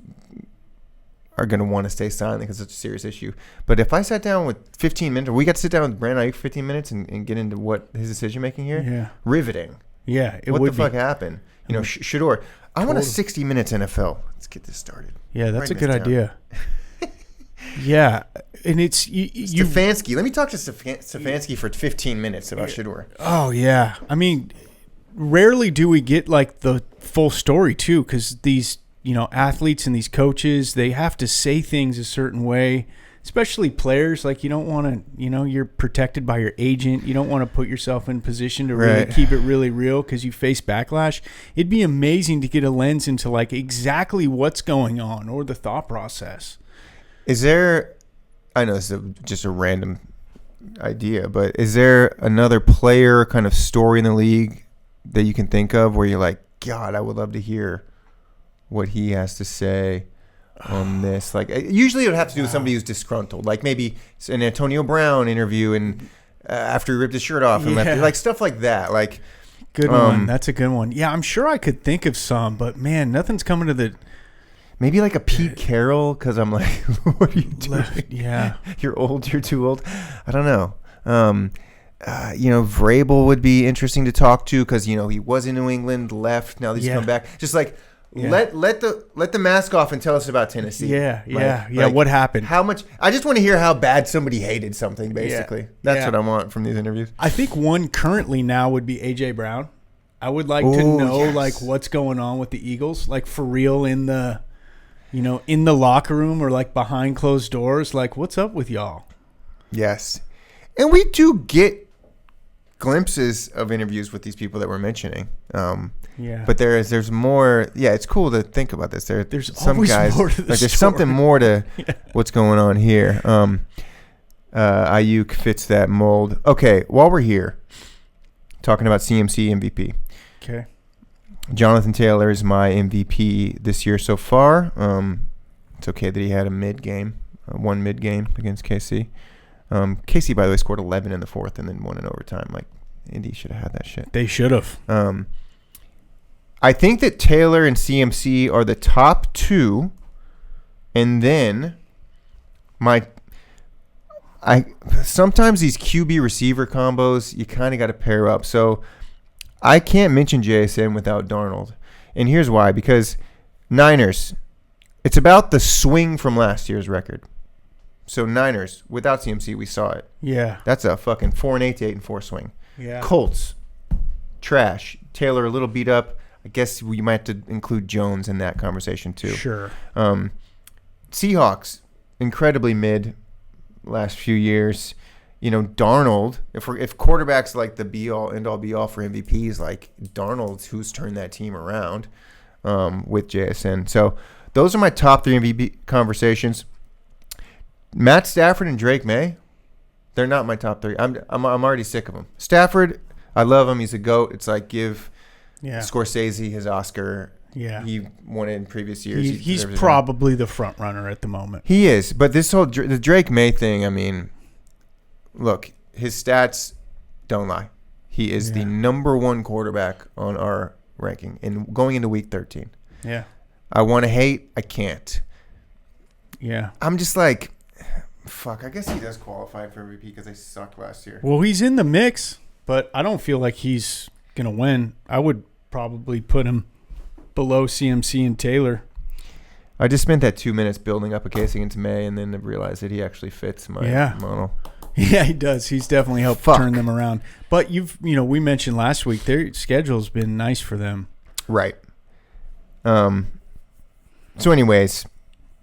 are going to want to stay silent because it's a serious issue. But if I sat down with 15 minutes, or we got to sit down with Brandon Ayuk for 15 minutes and get into what his decision-making here, riveting. Yeah, what the fuck happened? You know, Shedeur, I want a 60 minutes NFL. Let's get this started. Yeah, that's a good idea. Yeah, and it's Stefanski. Let me talk to Stefanski for 15 minutes about Shedeur. Oh yeah, I mean, rarely do we get like the full story too, because these athletes and these coaches, they have to say things a certain way. Especially players, like you don't want to, you're protected by your agent. You don't want to put yourself in position to really keep it really real because you face backlash. It'd be amazing to get a lens into like exactly what's going on or the thought process. Is there, I know this is just a random idea, but is there another player kind of story in the league that you can think of where you're like, God, I would love to hear what he has to say on this? Like usually it would have to do with somebody who's disgruntled, like maybe an Antonio Brown interview and after he ripped his shirt off and left, like stuff like that. Like good one. That's a good one. Yeah, I'm sure I could think of some, but man, nothing's coming to the. Maybe like a Pete Carroll, because I'm like, what are you doing? Yeah, you're old. You're too old. I don't know. Vrabel would be interesting to talk to because he was in New England, left. Now he's come back. Just like. Yeah. Let the mask off and tell us about Tennessee. Yeah. What happened? How much? I just want to hear how bad somebody hated something. Basically, that's what I want from these interviews. I think one currently now would be AJ Brown. I would like to know like what's going on with the Eagles, like for real in the, in the locker room or like behind closed doors. Like what's up with y'all? Yes, and we do get glimpses of interviews with these people that we're mentioning. But there's more. Yeah, it's cool to think about this. There's some guys more to the like there's story. something more to what's going on here. Ayuk fits that mold. Okay, while we're here, talking about CMC MVP. Okay. Jonathan Taylor is my MVP this year so far. It's okay that he had a mid-game, one mid-game against KC. KC, by the way, scored 11 in the fourth and then won in overtime. Like, Indy should have had that shit. They should have. I think that Taylor and CMC are the top two, and then sometimes these QB receiver combos, you kind of got to pair up. So I can't mention JSN without Darnold. And here's why. Because Niners, it's about the swing from last year's record. So Niners, without CMC, we saw it. Yeah. That's a fucking 4-8 to 8-4 swing. Yeah. Colts, trash. Taylor, a little beat up. I guess we might have to include Jones in that conversation too. Sure. Seahawks, incredibly mid last few years. Darnold, if quarterback's like the be-all, end-all, be-all for MVPs, like Darnold's who's turned that team around with JSN. So those are my top three MVP conversations. Matt Stafford and Drake May, they're not my top three. I'm already sick of them. Stafford, I love him. He's a GOAT. It's like give Scorsese his Oscar. Yeah. He won it in previous years. He's probably the front runner at the moment. He is. But this whole the Drake May thing, I mean, look, his stats don't lie. He is the number one quarterback on our ranking and going into week 13. Yeah. I want to hate. I can't. Yeah. I'm just like, fuck, I guess he does qualify for MVP because they sucked last year. Well, he's in the mix, but I don't feel like he's going to win. I would probably put him below CMC and Taylor. I just spent that 2 minutes building up a case against May and then realized that he actually fits my model. Yeah, he does. He's definitely helped turn them around. But we mentioned last week their schedule's been nice for them. Right. So anyways,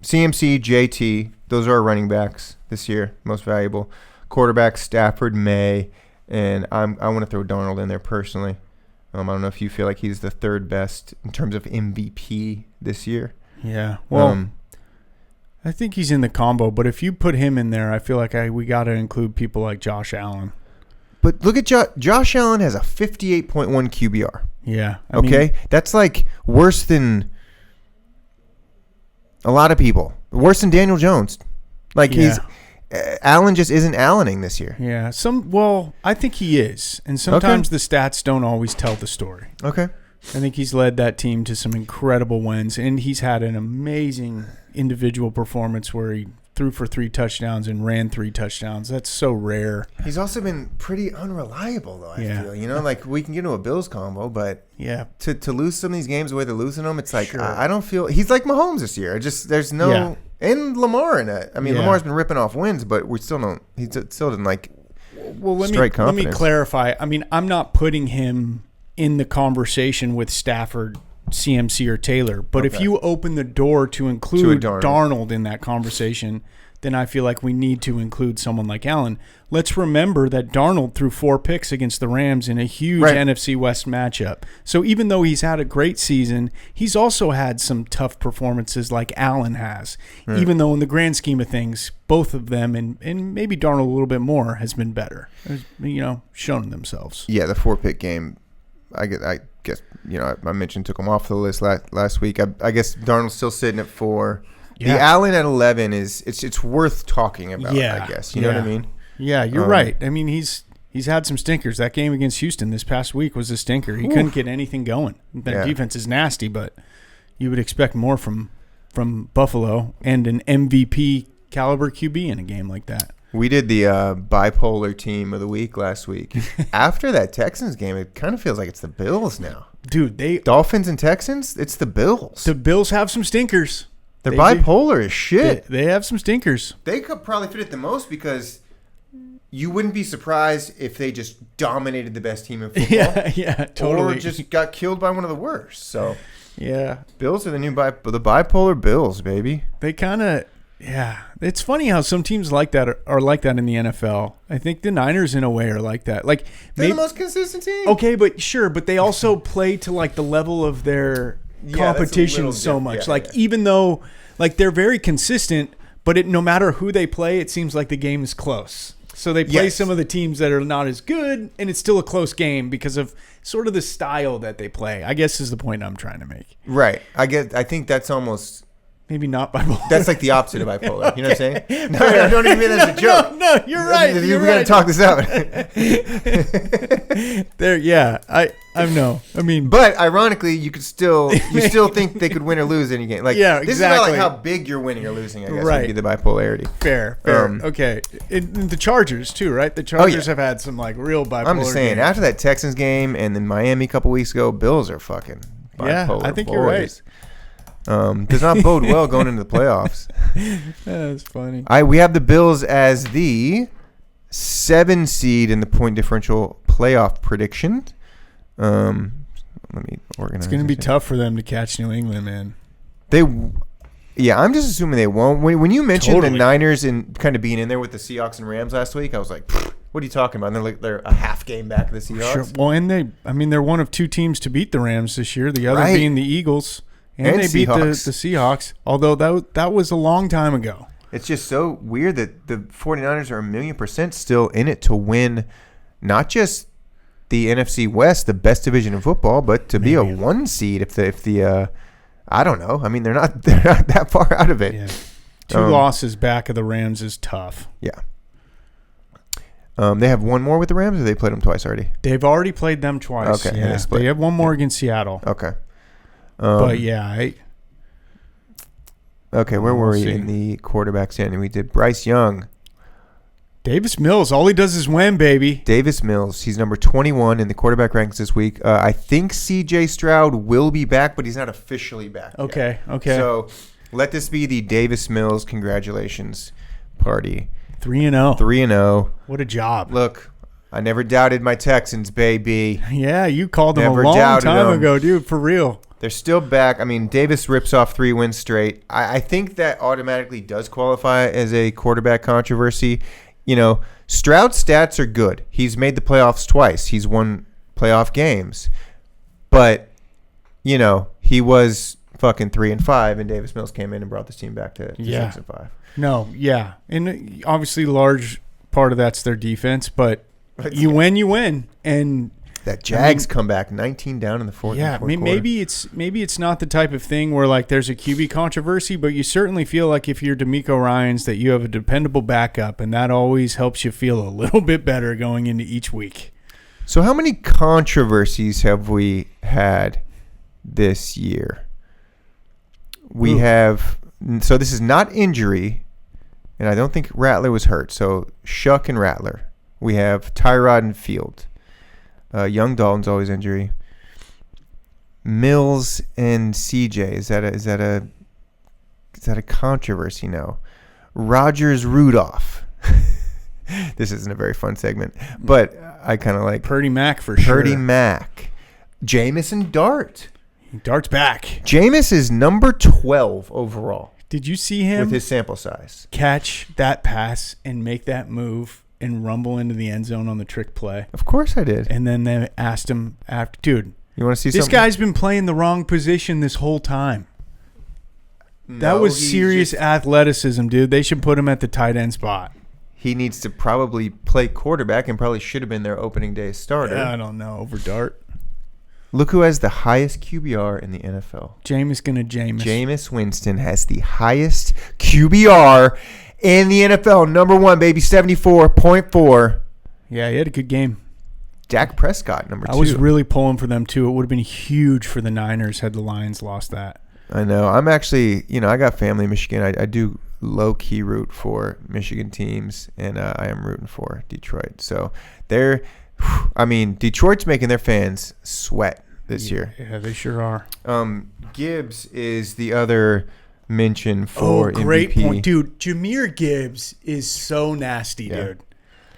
CMC, JT, those are our running backs this year, most valuable. Quarterback, Stafford, May, and I want to throw Darnold in there personally. I don't know if you feel like he's the third best in terms of MVP this year. Yeah, well, I think he's in the combo, but if you put him in there, I feel like we got to include people like Josh Allen. But look at Josh Allen has a 58.1 QBR. Yeah. I mean, that's like worse than a lot of people. Worse than Daniel Jones. Like Allen just isn't Allening this year. Yeah. I think he is. And sometimes the stats don't always tell the story. Okay. I think he's led that team to some incredible wins, and he's had an amazing individual performance where he threw for 3 touchdowns and ran 3 touchdowns. That's so rare. He's also been pretty unreliable, though, I feel. You know, like we can get into a Bills combo, but to lose some of these games the way they're losing them, it's like I don't feel – he's like Mahomes this year. There's no and Lamar in it. I mean, Lamar's been ripping off wins, but we still don't – he still didn't like strike confidence. Let me clarify. I mean, I'm not putting him in the conversation with Stafford, CMC, or Taylor. But if you open the door to include Darnold in that conversation, then I feel like we need to include someone like Allen. Let's remember that Darnold threw 4 picks against the Rams in a huge NFC West matchup. So even though he's had a great season, he's also had some tough performances like Allen has. Even though in the grand scheme of things, both of them, and maybe Darnold a little bit more, has been better. Shown themselves. Yeah, the 4-pick game, I guess, I mentioned took him off the list last week. I guess Darnold's still sitting at 4. Yeah. The Allen at 11 it's worth talking about, I guess. You know what I mean? Yeah, you're right. I mean, he's had some stinkers. That game against Houston this past week was a stinker. He couldn't get anything going. That defense is nasty, but you would expect more from Buffalo and an MVP caliber QB in a game like that. We did the bipolar team of the week last week. After that Texans game, it kind of feels like it's the Bills now. Dude, Dolphins and Texans, it's the Bills. The Bills have some stinkers. They're bipolar as shit. They have some stinkers. They could probably fit it the most because you wouldn't be surprised if they just dominated the best team in football. Yeah, totally. Or just got killed by one of the worst. So, yeah. Bills are the new bipolar Bills, baby. They kind of... Yeah, it's funny how some teams like that are like that in the NFL. I think the Niners, in a way, are like that. Like they're the most consistent team. Okay, but they also play to like the level of their competition so much. Even though they're very consistent, but no matter who they play, it seems like the game is close. So they play some of the teams that are not as good, and it's still a close game because of sort of the style that they play. I guess is the point I'm trying to make. Right. I think that's almost. Maybe not bipolar. That's like the opposite of bipolar. You know what I'm saying? No, I don't even mean that as a joke. No, you're right. We got to talk this out. I know. I mean, but ironically, you still think they could win or lose any game. Like, this is about like how big you're winning or losing. I guess would be the bipolarity. Fair. Okay. The Chargers too, right? The Chargers have had some like real bipolar. I'm just saying. Games. After that Texans game and then Miami a couple weeks ago, Bills are fucking bipolar. I think boys. You're right. Does not bode well going into the playoffs. That's funny. We have the Bills as the 7 seed in the point differential playoff prediction. Let me organize. It's going to be tough for them to catch New England, man. I'm just assuming they won't. When you mentioned the Niners and kind of being in there with the Seahawks and Rams last week, I was like, what are you talking about? And they're a half game back of the Seahawks. Sure. Well, and they're one of 2 teams to beat the Rams this year. The other being the Eagles. And they beat the Seahawks, although that was a long time ago. It's just so weird that the 49ers are 1,000,000% still in it to win not just the NFC West, the best division in football, but to be a 1 seed if the I don't know. I mean, they're not that far out of it. Yeah. 2 losses back of the Rams is tough. Yeah. They have one more with the Rams, or they played them twice already? They've already played them twice. Okay. Yeah. They have one more against Seattle. Okay. But okay, where were we in the quarterback standing? We did Bryce Young. Davis Mills, all he does is win, baby. Davis Mills, he's number 21 in the quarterback rankings this week. I think C.J. Stroud will be back, but he's not officially back yet. Okay. So let this be the Davis Mills congratulations party. 3-0. 3-0. What a job. Look, I never doubted my Texans, baby. Yeah, you called them a long time ago, dude, for real. They're still back. I mean, Davis rips off 3 wins straight. I think that automatically does qualify as a quarterback controversy. You know, Stroud's stats are good. He's made the playoffs twice. He's won playoff games. But, you know, he was fucking 3-5, and Davis Mills came in and brought this team back to 6-5. No, yeah. And obviously large part of that's their defense, but you win. And that Jags come back 19 down in the fourth. Yeah, quarter. maybe it's not the type of thing where like there's a QB controversy, but you certainly feel like if you're DeMeco Ryans that you have a dependable backup, and that always helps you feel a little bit better going into each week. So how many controversies have we had this year? We have. So this is not injury, and I don't think Rattler was hurt. So Shuck and Rattler. We have Tyrod and Field. Young Dalton's always injury. Mills and CJ. Is that a controversy now? Rogers Rudolph. This isn't a very fun segment, but I kind of like Purdy Mac for sure. Purdy Mac. Jameis and Dart. Dart's back. Jameis is number 12 overall. Did you see him with his sample size catch that pass and make that move and rumble into the end zone on the trick play? Of course I did. And then they asked him after, dude, you want to see this something? guy's been playing the wrong position this whole time. That was serious athleticism, dude. They should put him at the tight end spot. He needs to probably play quarterback and probably should have been their opening day starter. Yeah, I don't know. Over Dart. Look who has the highest QBR in the NFL. Jameis Winston has the highest QBR in the NFL. Number 1, baby, 74.4. Yeah, he had a good game. Dak Prescott, number 2. I was really pulling for them, too. It would have been huge for the Niners had the Lions lost that. I know. I'm actually, I got family in Michigan. I do low-key root for Michigan teams, and I am rooting for Detroit. So Detroit's making their fans sweat this year. Yeah, they sure are. Gibbs is the other mention for MVP. Great point. Dude, Jahmyr Gibbs is so nasty, dude.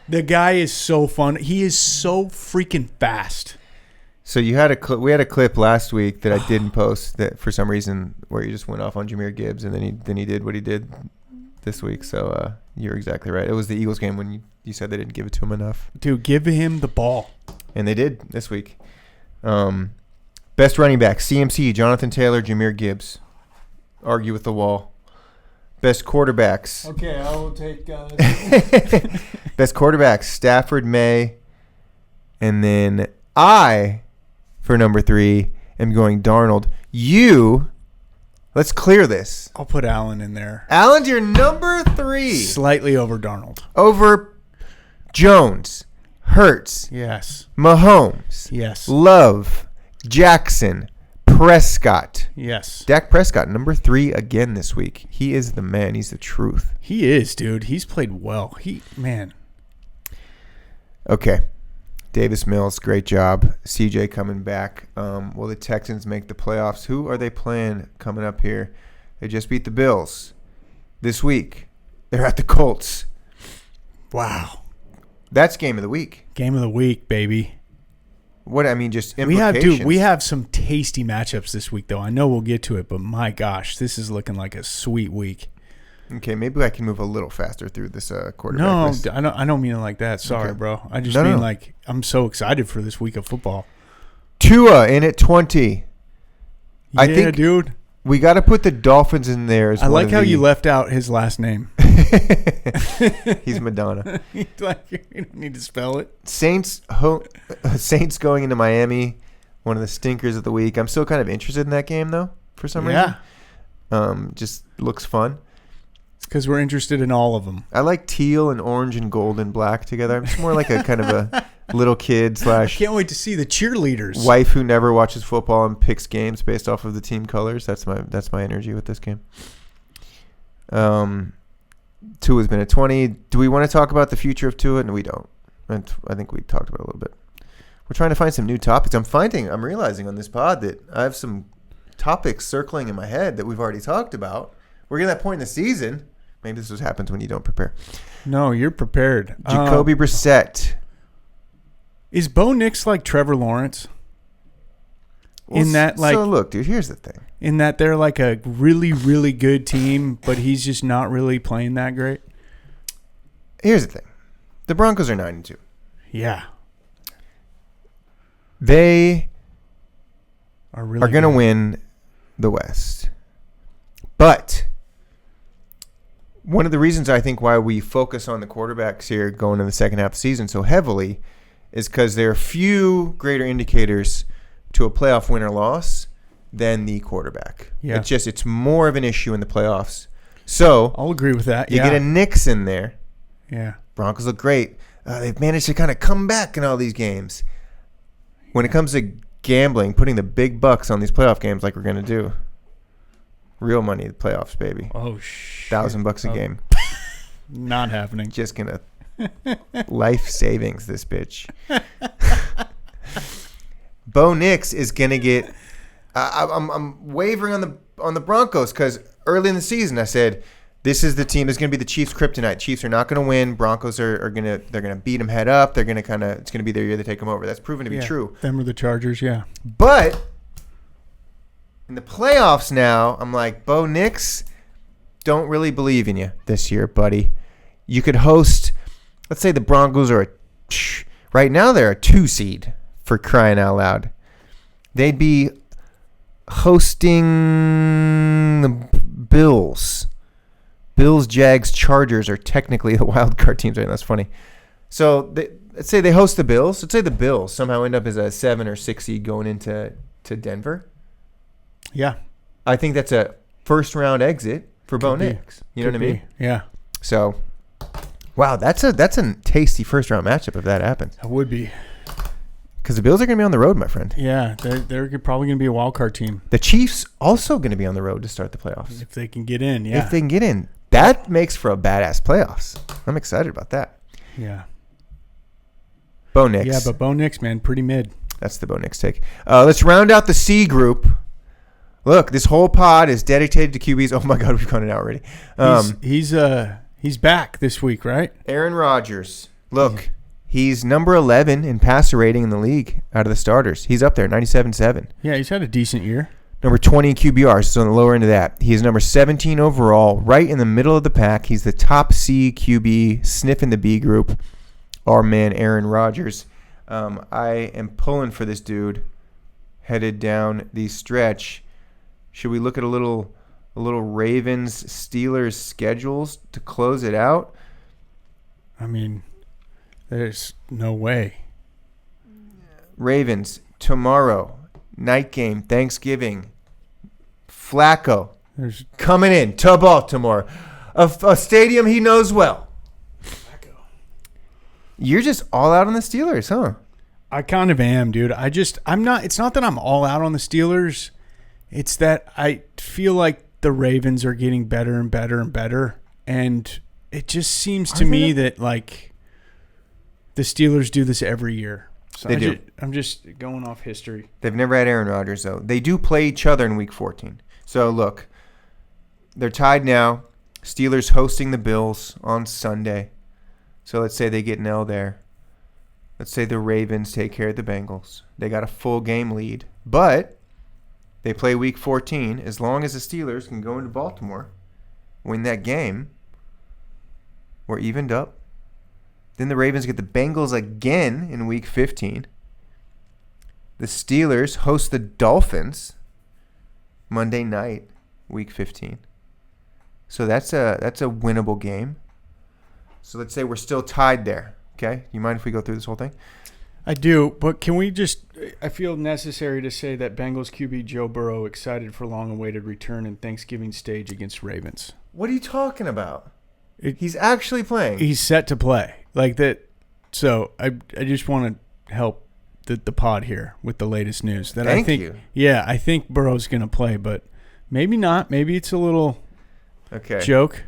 The guy is so fun. He is so freaking fast. So we had a clip last week that I didn't post that for some reason where you just went off on Jahmyr Gibbs, and then he did what he did this week. So you're exactly right. It was the Eagles game when you said they didn't give it to him enough. Dude, give him the ball. And they did this week. Best running back, CMC, Jonathan Taylor, Jahmyr Gibbs. Argue with the wall. Best quarterbacks. Okay, I will take Best quarterbacks, Stafford, May. And then I, for number 3, am going Darnold. Let's clear this. I'll put Allen in there. Allen's your number 3. Slightly over Darnold. Over Jones, Hurts, yes, Mahomes, yes, Love, Jackson, Prescott. Yes. Dak Prescott, number 3 again this week. He is the man. He's the truth. He is, dude. He's played well. Okay. Davis Mills, great job. CJ coming back. Will the Texans make the playoffs? Who are they playing coming up here? They just beat the Bills this week. They're at the Colts. Wow. That's game of the week. Game of the week, baby. Just implications. We have some tasty matchups this week, though. I know we'll get to it, but my gosh, this is looking like a sweet week. Okay, maybe I can move a little faster through this quarterback list. I don't mean it like that. Sorry, bro. I just mean like I'm so excited for this week of football. Tua in at 20. Yeah, I think, dude. We got to put the Dolphins in there. I like how you left out his last name. He's Madonna. You don't need to spell it. Saints going into Miami, one of the stinkers of the week. I'm still kind of interested in that game, though, for some reason. Just looks fun. It's because we're interested in all of them. I like teal and orange and gold and black together. I'm just more like a kind of a little kid / I can't wait to see the cheerleaders. Wife who never watches football and picks games based off of the team colors. That's my energy with this game. Tua's been at 20. Do we want to talk about the future of Tua? No, we don't. I think we talked about it a little bit. We're trying to find some new topics. I'm realizing on this pod that I have some topics circling in my head that we've already talked about. We're getting to that point in the season. Maybe this is what happens when you don't prepare. No, you're prepared. Jacoby Brissett. Is Bo Nix like Trevor Lawrence? in that, like, so look, dude, here's the thing. In that they're like a really, really good team, but he's just not really playing that great. Here's the thing. The Broncos are 9-2. Yeah. They are really going to win the West. But one of the reasons I think why we focus on the quarterbacks here going in the second half of the season so heavily is because there are few greater indicators to a playoff win or loss than the quarterback. Yeah. It's more of an issue in the playoffs. So I'll agree with that. You get a Nix in there. Yeah. Broncos look great. They've managed to kind of come back in all these games. When it comes to gambling, putting the big bucks on these playoff games like we're going to do, real money, the playoffs, baby. Oh, shit. $1,000 a game. Not happening. Just going to life savings this bitch. Bo Nix is going to get I'm wavering on the Broncos because early in the season I said this is the team that's going to be the Chiefs' kryptonite. Chiefs are not going to win. Broncos are going to beat them head up. They're going to it's going to be their year to take them over. That's proven to be true. Them or the Chargers, yeah. But in the playoffs now, I'm like, Bo Nix, don't really believe in you this year, buddy. You could host, let's say the Broncos are right now they're a 2 seed for crying out loud. They'd be hosting the Bills. Bills, Jags, Chargers are technically the wild card teams right now. That's funny. So let's say they host the Bills. Let's say the Bills somehow end up as a 7 or 6 seed going into Denver. Yeah. I think that's a first round exit for Bo Nix. You know what I mean? Yeah. So, wow, that's a tasty first round matchup if that happens. It would be. Because the Bills are going to be on the road, my friend. Yeah, they're probably going to be a wild card team. The Chiefs also going to be on the road to start the playoffs. If they can get in, yeah. If they can get in. That makes for a badass playoffs. I'm excited about that. Yeah. Bo Nix. Yeah, but Bo Nix, man, pretty mid. That's the Bo Nix take. Let's round out the C group. Look, this whole pod is dedicated to QBs. Oh, my God, we've gone it out already. He's back this week, right? Aaron Rodgers. Look, he's number 11 in passer rating in the league out of the starters. He's up there, 97.7. Yeah, he's had a decent year. Number 20 in QBR, so on the lower end of that. He is number 17 overall, right in the middle of the pack. He's the top C QB, sniffing the B group. Our man, Aaron Rodgers. I am pulling for this dude headed down the stretch. Should we look at a little Ravens Steelers schedules to close it out? I mean, there's no way. Ravens tomorrow, night game, Thanksgiving. Flacco coming in to Baltimore, a stadium he knows well. Flacco. You're just all out on the Steelers, huh? I kind of am, dude. I'm not. It's not that I'm all out on the Steelers. It's that I feel like the Ravens are getting better and better and better, and it just seems to me that like the Steelers do this every year. So they do. I'm just going off history. They've never had Aaron Rodgers, though. They do play each other in Week 14. So, look, they're tied now. Steelers hosting the Bills on Sunday. So, let's say they get an L there. Let's say the Ravens take care of the Bengals. They got a full game lead. But they play Week 14. As long as the Steelers can go into Baltimore, win that game, we're evened up. Then the Ravens get the Bengals again in Week 15. The Steelers host the Dolphins Monday night, Week 15. So that's a winnable game. So let's say we're still tied there. Okay? You mind if we go through this whole thing? I do, but can we just – I feel necessary to say that Bengals QB Joe Burrow excited for long-awaited return in Thanksgiving stage against Ravens. What are you talking about? He's actually playing. He's set to play. Like that. So I just want to help the pod here with the latest news. That Thank I think, you. Yeah, I think Burrow's going to play, but maybe not. Maybe it's a little joke.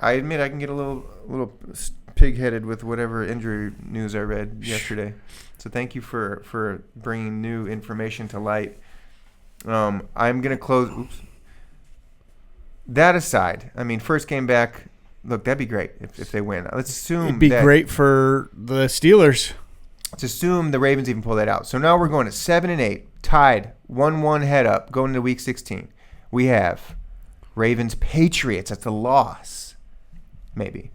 I admit I can get a little pig-headed with whatever injury news I read yesterday. So thank you for bringing new information to light. I'm going to close. Oops. That aside, I mean, first game back. Look, that'd be great if they win. Let's assume it'd be great for the Steelers. Let's assume the Ravens even pull that out. So now we're going to 7-8, tied 1-1 head up going into week 16. We have Ravens Patriots. That's a loss. Maybe.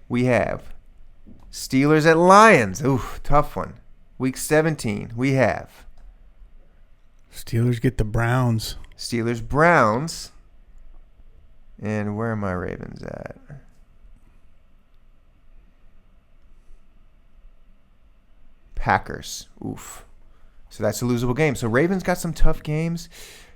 We have Steelers at Lions. Ooh, tough one. Week 17. We have Steelers get the Browns. Steelers Browns. And where are my Ravens at? Packers. Oof. So that's a losable game. So Ravens got some tough games.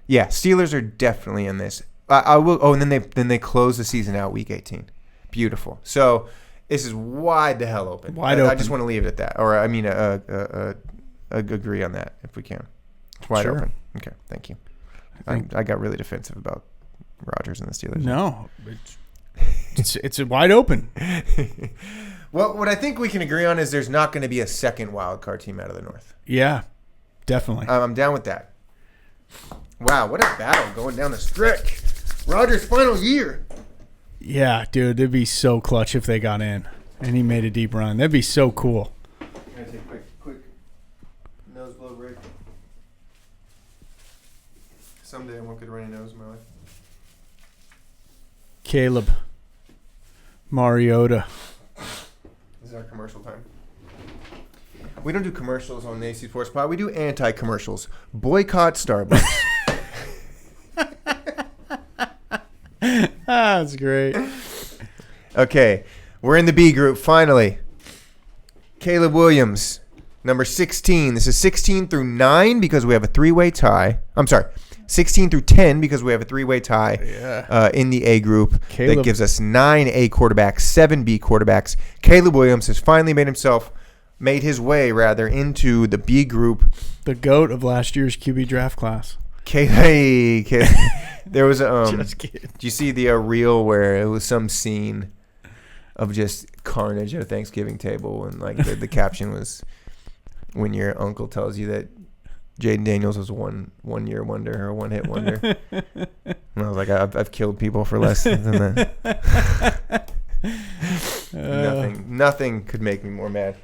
Yeah, Steelers are definitely in this. I will. Oh, and then they close the season out week 18. Beautiful. So this is wide the hell open. I just want to leave it at that. Or I mean, agree on that if we can. It's wide open. Okay, thank you. I got really defensive about Rodgers and the Steelers. No, it's wide open. Well, what I think we can agree on is there's not going to be a second wild card team out of the North. Yeah, definitely. I'm down with that. Wow, what a battle going down the stretch. Rodgers' final year. Yeah, dude, it'd be so clutch if they got in and he made a deep run. That'd be so cool. I'm going to take a quick nose blow break. Someday I won't get a runny nose in my life. Caleb. Mariota. This is our commercial time. We don't do commercials on the AC Sports Pod. We do anti-commercials. Boycott Starbucks. That's great. Okay, we're in the B group, finally. Caleb Williams, number 16. This is 16 through 9 because we have a three-way tie. I'm sorry, 16 through 10 because we have a three-way tie in the A group. Caleb. That gives us 9 A quarterbacks, 7 B quarterbacks. Caleb Williams has finally made his way into the B group. The GOAT of last year's QB draft class. There was a Just kidding. Did you see the reel where it was some scene of just carnage at a Thanksgiving table, and like the caption was, "When your uncle tells you that Jaden Daniels was one year wonder or one hit wonder," and I was like, "I've killed people for less than that." Nothing could make me more mad.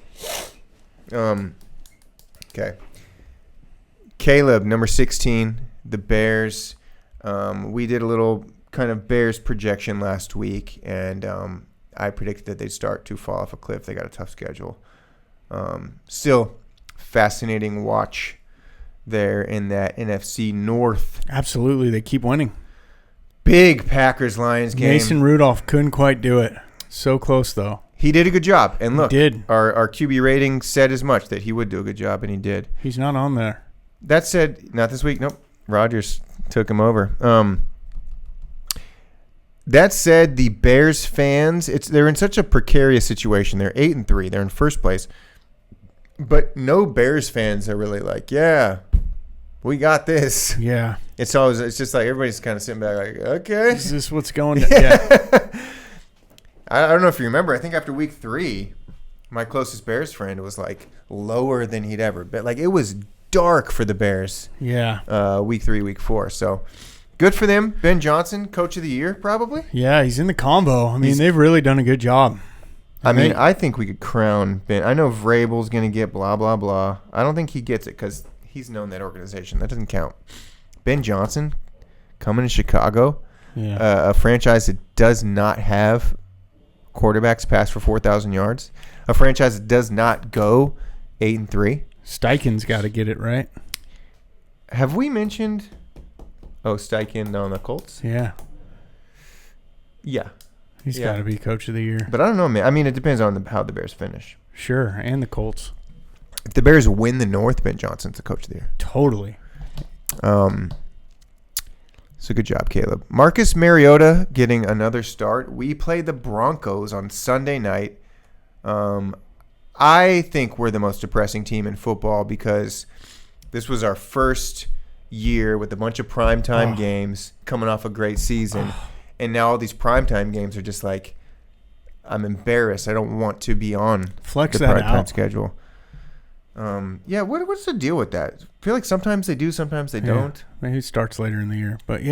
Okay. Caleb, number 16, the Bears. We did a little kind of Bears projection last week, and I predicted that they'd start to fall off a cliff. They got a tough schedule. Still fascinating watch there in that NFC North. Absolutely. They keep winning. Big Packers-Lions game. Mason Rudolph couldn't quite do it. So close, though. He did a good job. And look, he did. Our QB rating said as much, that he would do a good job, and he did. He's not on there. That said, not this week. Nope. Rodgers took him over. That said, the Bears fans, they're in such a precarious situation. They're 8-3. They're in first place. But no Bears fans are really like, yeah, we got this. Yeah. It's just like everybody's kind of sitting back like, okay. Is this what's going on? Yeah. I don't know if you remember. I think after week 3, my closest Bears friend was like lower than he'd ever been. Like it was dark for the Bears. Yeah. Week 3, week 4. So good for them. Ben Johnson, coach of the year, probably. Yeah, he's in the combo. I mean, they've really done a good job. I think we could crown Ben. I know Vrabel's going to get blah, blah, blah. I don't think he gets it because he's known that organization. That doesn't count. Ben Johnson coming to Chicago, a franchise that does not have quarterbacks pass for 4,000 yards, a franchise that does not go 8-3. Steichen's got to get it right. Have we mentioned Steichen on the Colts? Yeah. Yeah. He's got to be coach of the year. But I don't know, man. I mean, it depends on how the Bears finish. Sure, and the Colts. If the Bears win the North, Ben Johnson's the coach of the year. Totally. So good job, Caleb. Marcus Mariota getting another start. We play the Broncos on Sunday night. I think we're the most depressing team in football because this was our first year with a bunch of primetime games coming off a great season. And now all these primetime games are just like, I'm embarrassed. I don't want to be on the primetime schedule. What's the deal with that? I feel like sometimes they do, sometimes they don't. Maybe it starts later in the year. But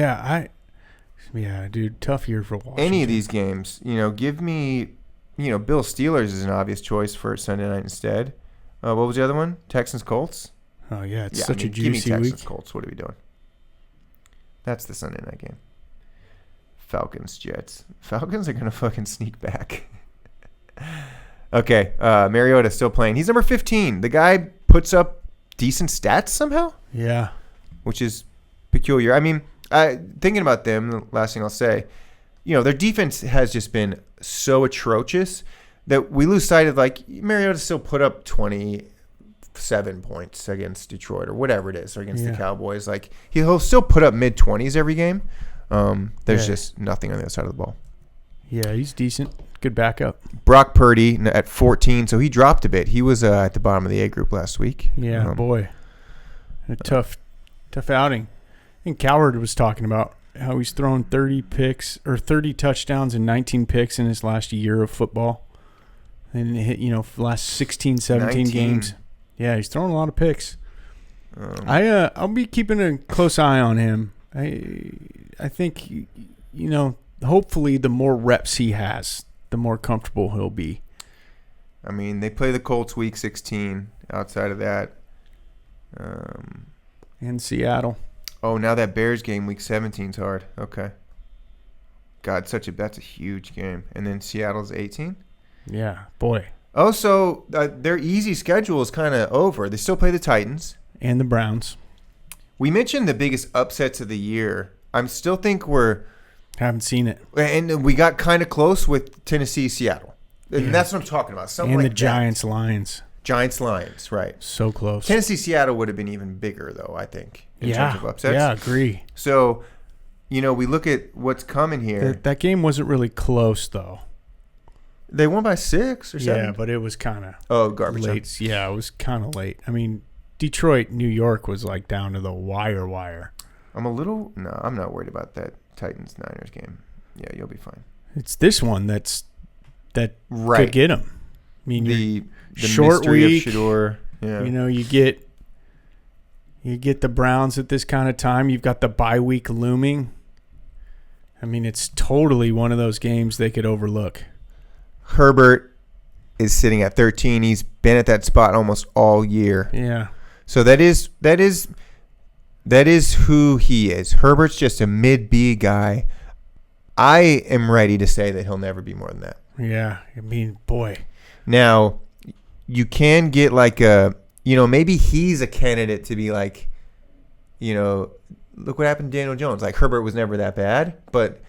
dude, tough year for Washington. Any of these games, give me, Bill Steelers is an obvious choice for Sunday night instead. What was the other one? Texans Colts? Oh, yeah. It's Yeah, such a give me juicy Texans week. Colts. What are we doing? That's the Sunday night game. Falcons, Jets. Falcons are going to fucking sneak back. Okay. Mariota still playing. He's number 15. The guy puts up decent stats somehow. Yeah. Which is peculiar. I mean, thinking about them, the last thing I'll say, their defense has just been so atrocious that we lose sight of, like, Mariota still put up 27 points against Detroit or whatever it is, or against the Cowboys. Like, he'll still put up mid-20s every game. There's just nothing on the other side of the ball. Yeah, he's decent. Good backup. Brock Purdy at 14, so he dropped a bit. He was at the bottom of the A group last week. Yeah, boy. A tough outing. I think Coward was talking about how he's thrown 30 touchdowns and 19 picks in his last year of football. And hit, last 16, 17 games. Yeah, he's throwing a lot of picks. I'll be keeping a close eye on him. I think, hopefully the more reps he has, the more comfortable he'll be. I mean, they play the Colts week 16. Outside of that. In Seattle. Oh, now that Bears game week 17 is hard. Okay. God, that's a huge game. And then Seattle's 18? Yeah, boy. Oh, so their easy schedule is kind of over. They still play the Titans. And the Browns. We mentioned the biggest upsets of the year. I still think haven't seen it. And we got kind of close with Tennessee, Seattle. And that's what I'm talking about. Something and like the Giants, Lions. Giants, Lions, right. So close. Tennessee, Seattle would have been even bigger, though, I think, in terms of upsets. Yeah, agree. So, we look at what's coming here. That game wasn't really close, though. They won by 6 or 7? Yeah, but it was kind of garbage late. time. Yeah, it was kind of late. I mean, Detroit, New York was like down to the wire. I'm not worried about that Titans-Niners game. Yeah, you'll be fine. It's this one that right. could get them. I mean, the short mystery week, of Shedeur. Yeah. You get the Browns at this kind of time. You've got the bye week looming. I mean, it's totally one of those games they could overlook. Herbert is sitting at 13. He's been at that spot almost all year. Yeah. So that is who he is. Herbert's just a mid-B guy. I am ready to say that he'll never be more than that. Yeah. I mean, boy. Now, you can get like maybe he's a candidate to be like, look what happened to Daniel Jones. Like, Herbert was never that bad, but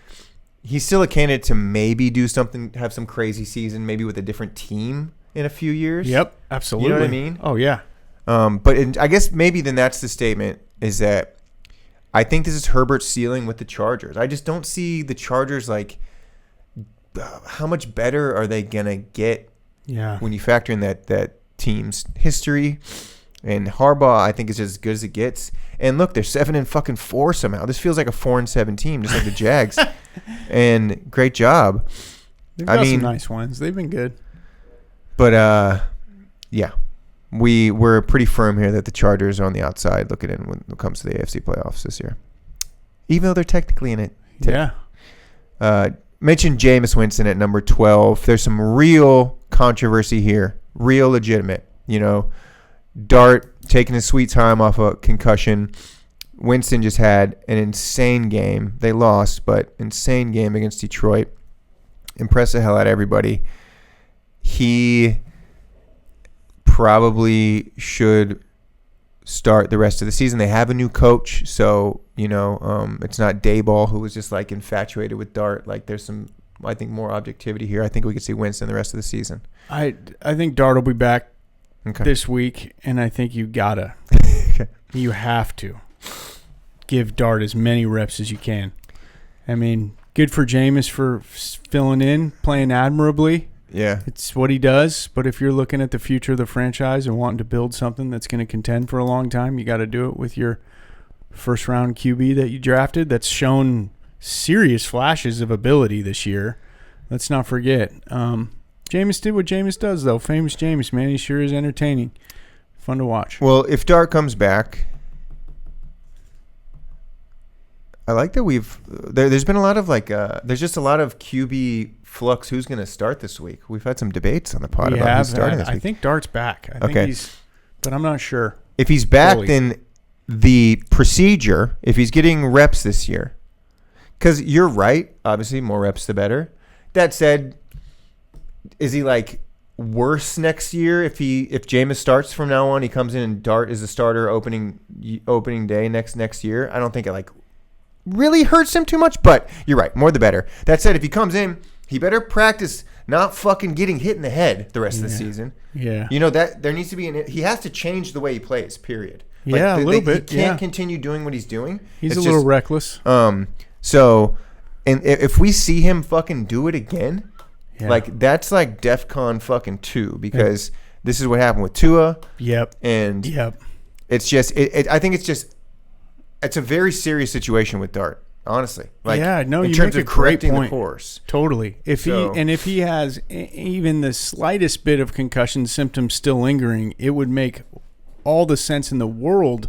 he's still a candidate to maybe do something, have some crazy season, maybe with a different team in a few years. Yep, absolutely. You know what I mean? Oh, yeah. But I guess maybe then that's the statement, is that I think this is Herbert's ceiling with the Chargers. I just don't see the Chargers, like, how much better are they going to get when you factor in that team's history? And Harbaugh, I think, is as good as it gets. And look, they're 7-4 somehow. This feels like a 4-7 team, just like the Jags. And great job. They've got some nice ones. They've been good. But yeah, we're pretty firm here that the Chargers are on the outside looking in when it comes to the AFC playoffs this year, even though they're technically in it today. Yeah. Mentioned Jameis Winston at number 12. There's some real controversy here, real legitimate. Dart taking his sweet time off a concussion. Winston just had an insane game. They lost, but insane game against Detroit. Impressed the hell out of everybody. He probably should start the rest of the season. They have a new coach, so it's not Dayball, who was just like infatuated with Dart. Like, there's some, I think, more objectivity here. I think we could see Winston the rest of the season. I think Dart will be back this week, and I think you gotta, you have to give Dart as many reps as you can. I mean, good for Jameis for filling in, playing admirably. Yeah. It's what he does. But if you're looking at the future of the franchise and wanting to build something that's going to contend for a long time, you got to do it with your first-round QB that you drafted that's shown serious flashes of ability this year. Let's not forget. Jameis did what Jameis does, though. Famous Jameis, man. He sure is entertaining. Fun to watch. Well, if Dart comes back, I like that there's been a lot of there's just a lot of QB flux. Who's going to start this week? We've had some debates on the pod about who's starting this week. I think Dart's back. I think but I'm not sure. if he's back, then the procedure, if he's getting reps this year, because you're right, obviously more reps the better. That said, is he like worse next year if Jameis starts from now on? He comes in and Dart is the starter opening day next year. I don't think it like really hurts him too much, but you're right, more the better. That said, if he comes in, he better practice not fucking getting hit in the head the rest of the season. Yeah, you know that there needs to be he has to change the way he plays. Period. Like, a little bit. He can't continue doing what he's doing. He's a little reckless. So, and if we see him fucking do it again, like that's like DEFCON fucking 2 because this is what happened with Tua. And it's just I think it's a very serious situation with Dart. Honestly, like in terms of correcting the course, totally. If he has even the slightest bit of concussion symptoms still lingering, it would make all the sense in the world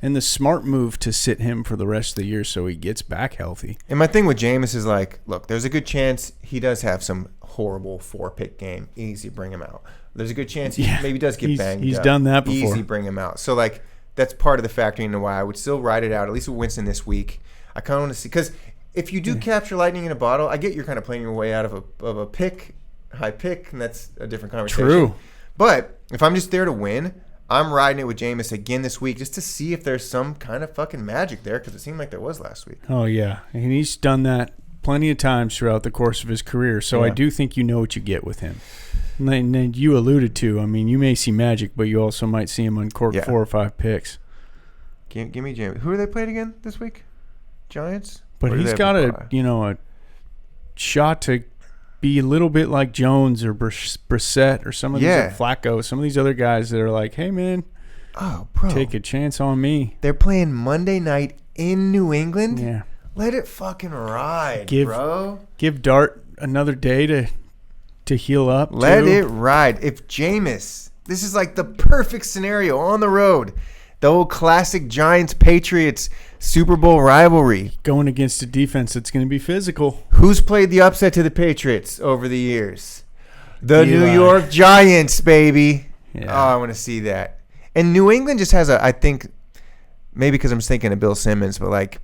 and the smart move to sit him for the rest of the year so he gets back healthy. And my thing with Jameis is like, look, there's a good chance he does have some horrible 4-pick game. Easy, bring him out. There's a good chance he maybe does get banged up. He's done that before. Easy, bring him out. So like that's part of the factoring into why I would still ride it out, at least with Winston this week. I kind of want to see, because if you do capture lightning in a bottle, I get you're kind of playing your way out of a high pick, and that's a different conversation. True. But if I'm just there to win, I'm riding it with Jameis again this week just to see if there's some kind of fucking magic there, because it seemed like there was last week. Oh, yeah. And he's done that plenty of times throughout the course of his career, so I do think you know what you get with him. And then you alluded to, I mean, you may see magic, but you also might see him uncork 4 or 5 picks. Give me Jameis. Who are they playing again this week? Giants? But he's got a shot to be a little bit like Jones or Brissett or some of these Flacco, some of these other guys that are like, hey, man, take a chance on me. They're playing Monday night in New England? Yeah. Let it fucking ride, bro. Give Dart another day to heal up. Let it ride. If Jameis, this is like the perfect scenario on the road. The old classic Giants-Patriots Super Bowl rivalry. Going against a defense that's going to be physical. Who's played the upset to the Patriots over the years? The New York Giants, baby. Yeah. Oh, I want to see that. And New England just has I think, maybe because I'm just thinking of Bill Simmons, but like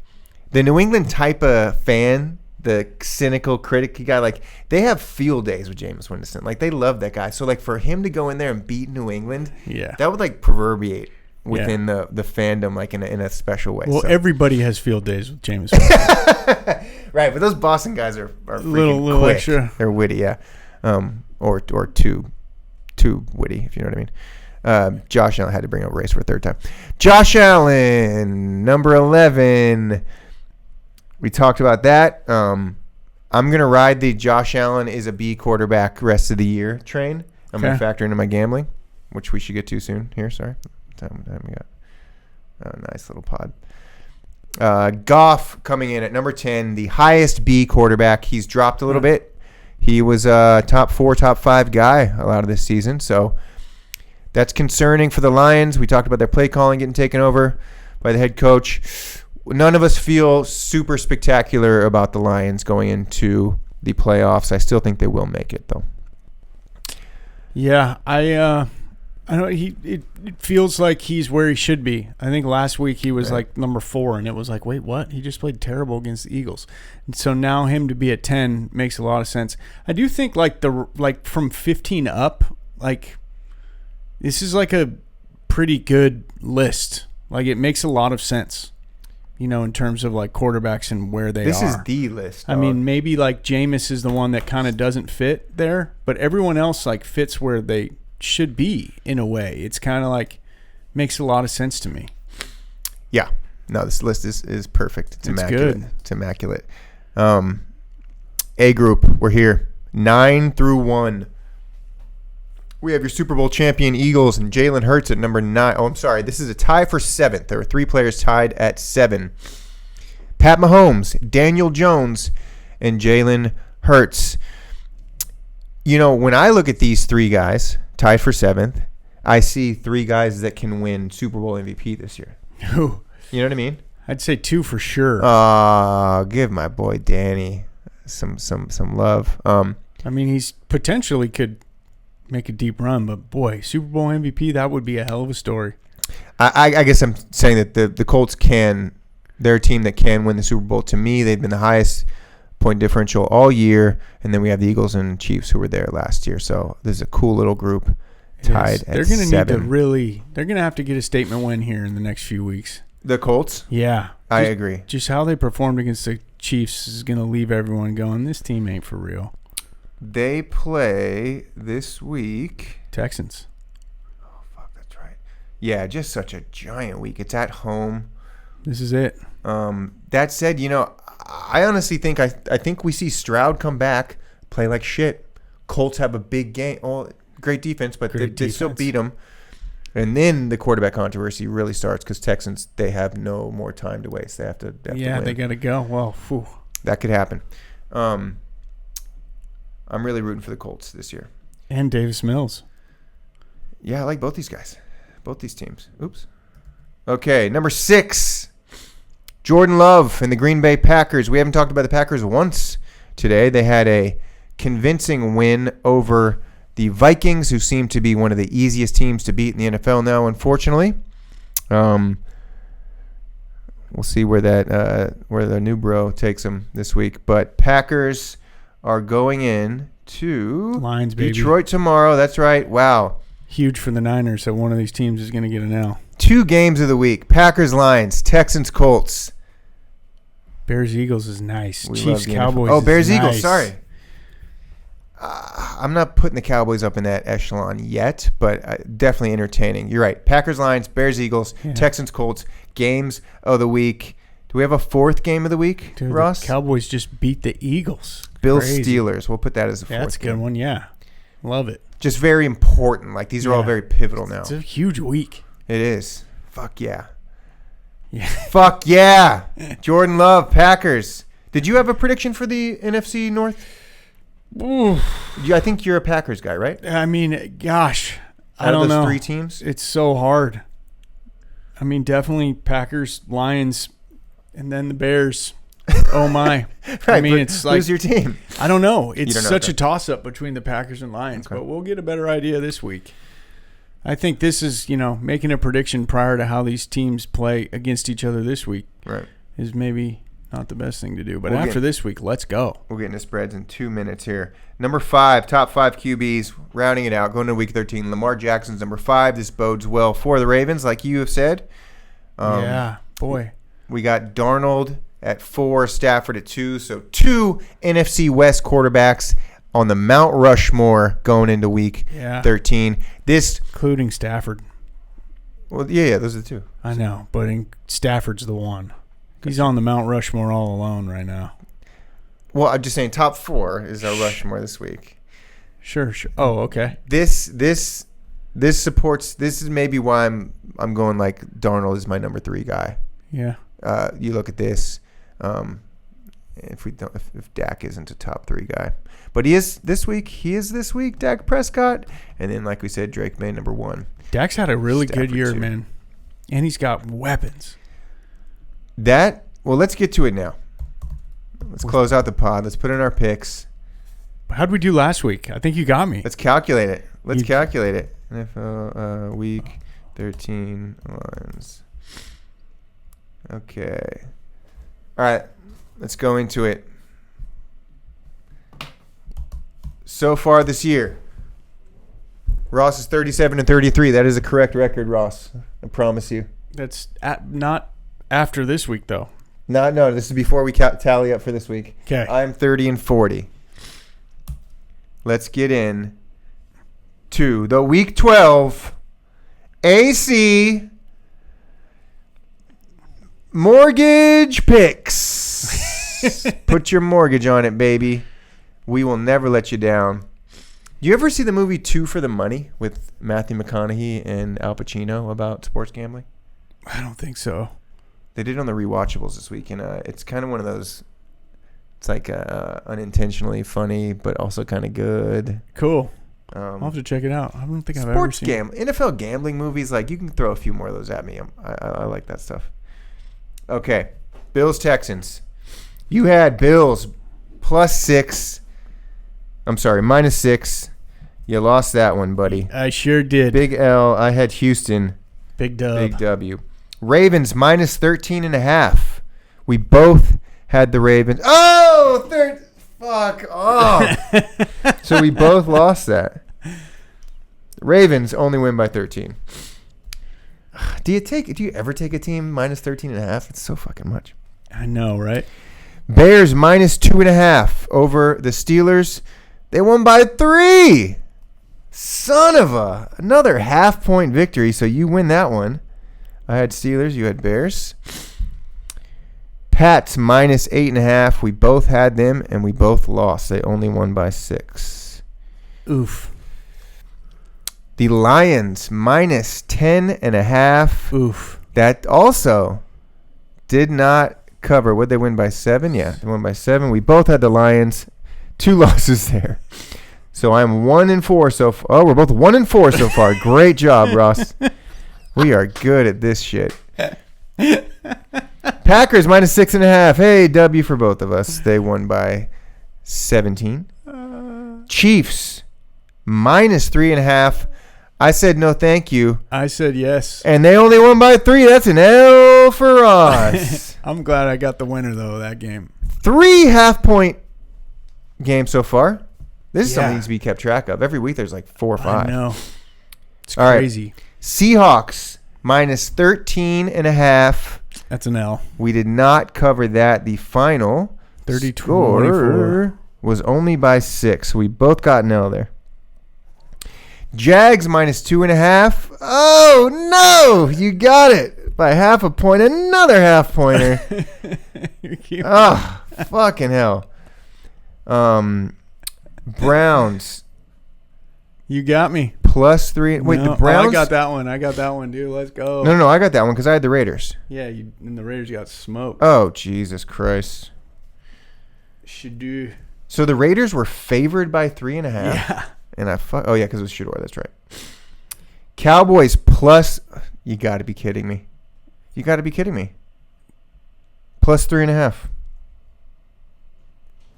the New England type of fan, the cynical, criticky guy, like they have field days with Jameis Winston. Like they love that guy. So like for him to go in there and beat New England, that would like proverbiate within the fandom, like in a special way. Well, everybody has field days with Jameis Winston. Right, but those Boston guys are little quick. Extra. They're witty, or too witty, if you know what I mean. Josh Allen had to bring up race for a third time. Josh Allen, number 11. We talked about that. I'm gonna ride the Josh Allen is a B quarterback rest of the year train. I'm gonna factor into my gambling, which we should get to soon. Here, sorry. Time we got nice little pod. Goff coming in at number 10, the highest B quarterback. He's dropped a little bit. He was a top 4, top 5 guy a lot of this season, so that's concerning for the Lions. We talked about their play calling getting taken over by the head coach. None of us feel super spectacular about the Lions going into the playoffs. I still think they will make it, though. Yeah, I know it feels like he's where he should be. I think last week he was like number 4, and it was like, wait, what? He just played terrible against the Eagles. And so now him to be at 10 makes a lot of sense. I do think like from 15 up, like this is like a pretty good list. Like it makes a lot of sense, in terms of like quarterbacks and where they are. This is the list, dog. I mean, maybe like Jameis is the one that kind of doesn't fit there, but everyone else like fits where they should be in a way. It's kind of like makes a lot of sense to me. Yeah. No, this list is perfect. It's immaculate. Good. It's immaculate. A group, we're here. 9 through 1. We have your Super Bowl champion Eagles and Jalen Hurts at number 9. Oh, I'm sorry. This is a tie for 7th. There were 3 players tied at 7. Pat Mahomes, Daniel Jones, and Jalen Hurts. When I look at these 3 guys tied for 7th, I see 3 guys that can win Super Bowl MVP this year. Ooh. You know what I mean? I'd say 2 for sure. Give my boy Danny some love. I mean, he's potentially could make a deep run, but boy, Super Bowl MVP, that would be a hell of a story. I guess I'm saying that the Colts they're a team that can win the Super Bowl. To me, they've been the highest point differential all year, and then we have the Eagles and Chiefs who were there last year. So this is a cool little group tied at 7. They're going to need to they're going to have to get a statement win here in the next few weeks. The Colts? Yeah. I agree. Just how they performed against the Chiefs is going to leave everyone going, this team ain't for real. They play this week. Texans. Oh, fuck, that's right. Yeah, just such a giant week. It's at home. This is it. That said, I honestly think I think we see Stroud come back, play like shit. Colts have a big game. Oh, great defense, but they still beat them. And then the quarterback controversy really starts because Texans, they have no more time to waste. They have to win. They got to go. Well, phew. That could happen. I'm really rooting for the Colts this year. And Davis Mills. Yeah, I like both these guys. Both these teams. Oops. Okay, number 6. Jordan Love and the Green Bay Packers. We haven't talked about the Packers once today. They had a convincing win over the Vikings, who seem to be one of the easiest teams to beat in the NFL now, unfortunately. We'll see where the new bro takes them this week. But Packers are going in to Lions, baby. Detroit tomorrow. That's right. Wow. Huge for the Niners that one of these teams is going to get an L. 2 games of the week. Packers, Lions, Texans, Colts. Bears, Eagles is nice. We Chiefs, love Cowboys Oh, Bears, is Eagles. nice. Sorry. I'm not putting the Cowboys up in that echelon yet, but definitely entertaining. You're right. Packers, Lions, Bears, Eagles, Texans, Colts, games of the week. Do we have a 4th game of the week, Dude, Ross? The Cowboys just beat the Eagles. Bills, Crazy. Steelers. We'll put that as a 4th game. That's a good one, yeah. Love it. Just very important. Like, these are all very pivotal now. It's a huge week. It is. Fuck yeah. Yeah. Fuck yeah. Jordan Love, Packers. Did you have a prediction for the NFC North? Ooh. I think you're a Packers guy, right? I mean, gosh. I Out of don't those know. 3 teams? It's so hard. I mean, definitely Packers, Lions, and then the Bears. Oh, my. Right, I mean, but it's like, who's your team? I don't know. It's don't know, such okay. a toss-up between the Packers and Lions, but we'll get a better idea this week. I think this is, making a prediction prior to how these teams play against each other this week Right. is maybe not the best thing to do. But after this week, let's go. We'll get into spreads in 2 minutes here. Number 5, top 5 QBs, rounding it out, going to week 13. Lamar Jackson's number 5. This bodes well for the Ravens, like you have said. Yeah, boy. We got Darnold at 4, Stafford at 2. So 2 NFC West quarterbacks on the Mount Rushmore going into week 13. This, including Stafford. well, yeah, those are the 2. I know, but Stafford's the one. He's on the Mount Rushmore all alone right now. Well, I'm just saying top 4 is our Rushmore this week. Sure. Oh, okay. This supports. This is maybe why I'm going like Darnold is my number 3 guy. Yeah. You look at this. If Dak isn't a top 3 guy, but he is this week. Dak Prescott, and then like we said, Drake May number 1. Dak's had a really Stafford good year, 2. man, and he's got weapons. Well, let's get to it now. Let's close out the pod. Let's put in our picks. How'd we do last week? I think you got me. Let's calculate it. NFL week 13 lines. Okay. All right. Let's go into it. So far this year, Ross is 37-33. That is a correct record, Ross. I promise you. That's not after this week, though. No. This is before we tally up for this week. Okay. I'm 30-40. Let's get in to the Week 12 AC mortgage picks. Put your mortgage on it, baby. We will never let you down. Do you ever see the movie 2 for the Money with Matthew McConaughey and Al Pacino about sports gambling? I don't think so. They did it on the rewatchables this week, and it's kind of one of those. It's like unintentionally funny, but also kind of good. Cool. I'll have to check it out. I don't think I've ever sports seen it. NFL gambling movies, like you can throw a few more of those at me. I like that stuff. Okay, Bills Texans. You had Bills -6. I'm sorry, -6. You lost that one, buddy. I sure did. Big L. I had Houston Big dub. Big W. Ravens minus 13.5. We both had the Ravens. Oh, fuck off. So we both lost that. Ravens only win by 13. Do you ever take a team minus 13.5? It's so fucking much. I know, right? Bears minus 2.5 over the Steelers. They won by 3. Son of another half-point victory. So you win that one. I had Steelers. You had Bears. Pats minus 8.5. We both had them, and we both lost. They only won by 6. Oof. The Lions minus 10.5. Oof. That also did not cover. Would they win by 7? Yeah, they won by 7. We both had the Lions. 2 losses there. So I'm 1-4 so far. Oh, we're both 1-4 so far. Great job, Ross. We are good at this shit. Packers minus 6.5. Hey, W for both of us. They won by 17. Chiefs minus 3.5. I said no thank you. I said yes. And they only won by 3. That's an L for Ross. I'm glad I got the winner, though, of that game. 3 half-point games so far. This is something that needs to be kept track of. Every week there's like 4 or 5. I know. It's All crazy. Right. Seahawks minus 13.5. That's an L. We did not cover that. The final 30-24 was only by 6. We both got an L there. Jags minus 2.5. Oh, no. You got it. By half a point. Another half pointer. Oh, fucking hell. Browns. You got me. Plus 3. Wait, no. the Browns? Oh, I got that one, dude. Let's go. No, I got that one because I had the Raiders. Yeah, and the Raiders got smoked. Oh, Jesus Christ. Shedeur. So the Raiders were favored by 3.5? Yeah. And oh, yeah, because it was Shedeur. That's right. Cowboys plus. You got to be kidding me. Plus 3.5.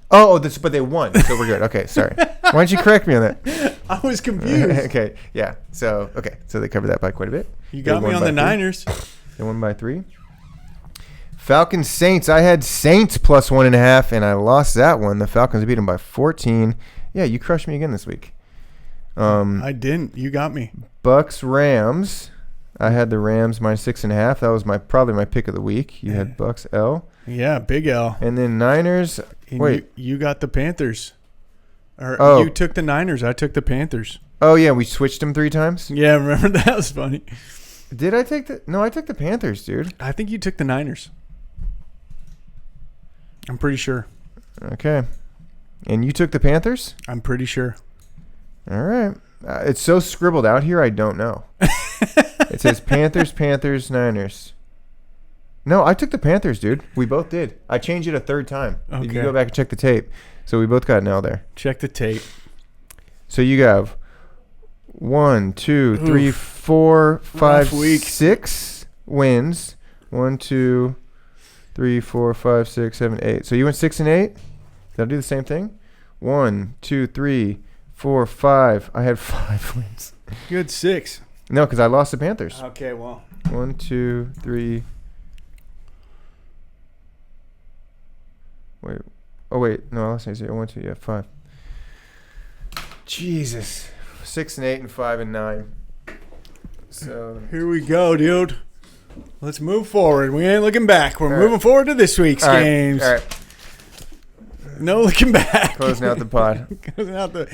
Oh, but they won, so we're good. Okay, sorry. Why don't you correct me on that? I was confused. Okay, yeah. So they covered that by quite a bit. You got me on the 3. Niners. They won by 3. Falcons Saints. I had Saints plus 1.5, and I lost that one. The Falcons beat them by 14. Yeah, you crushed me again this week. I didn't. You got me. Bucks Rams. I had the Rams minus 6.5. That was probably my pick of the week. You had Bucks L. Yeah, big L. And then Niners. And wait, you got the Panthers. You took the Niners. I took the Panthers. Oh yeah, we switched them 3 times. Yeah, remember that was funny. Did I take the? No, I took the Panthers, dude. I think you took the Niners. I'm pretty sure. Okay, and you took the Panthers. I'm pretty sure. All right. It's so scribbled out here, I don't know. It says Panthers, Niners. No, I took the Panthers, dude. We both did. I changed it a 3rd time. Okay. If you go back and check the tape. So we both got an L there. Check the tape. So you have 1, 2, 3, 4, 5, 6 wins. 1, 2, 3, 4, 5, 6, 7, 8. So you went 6 and 8? Did I do the same thing? 1, 2, 3, 4, 5. I had 5 wins. Good 6. No, because I lost the Panthers. Okay, well. 1, 2, 3. Wait. Oh, wait. No, I lost 0. 1, 2. Yeah, 5. Jesus. 6 and 8 and 5 and 9. So here we go, dude. Let's move forward. We ain't looking back. We're moving forward to this week's games. All right. No looking back. Closing out the pod. Closing out the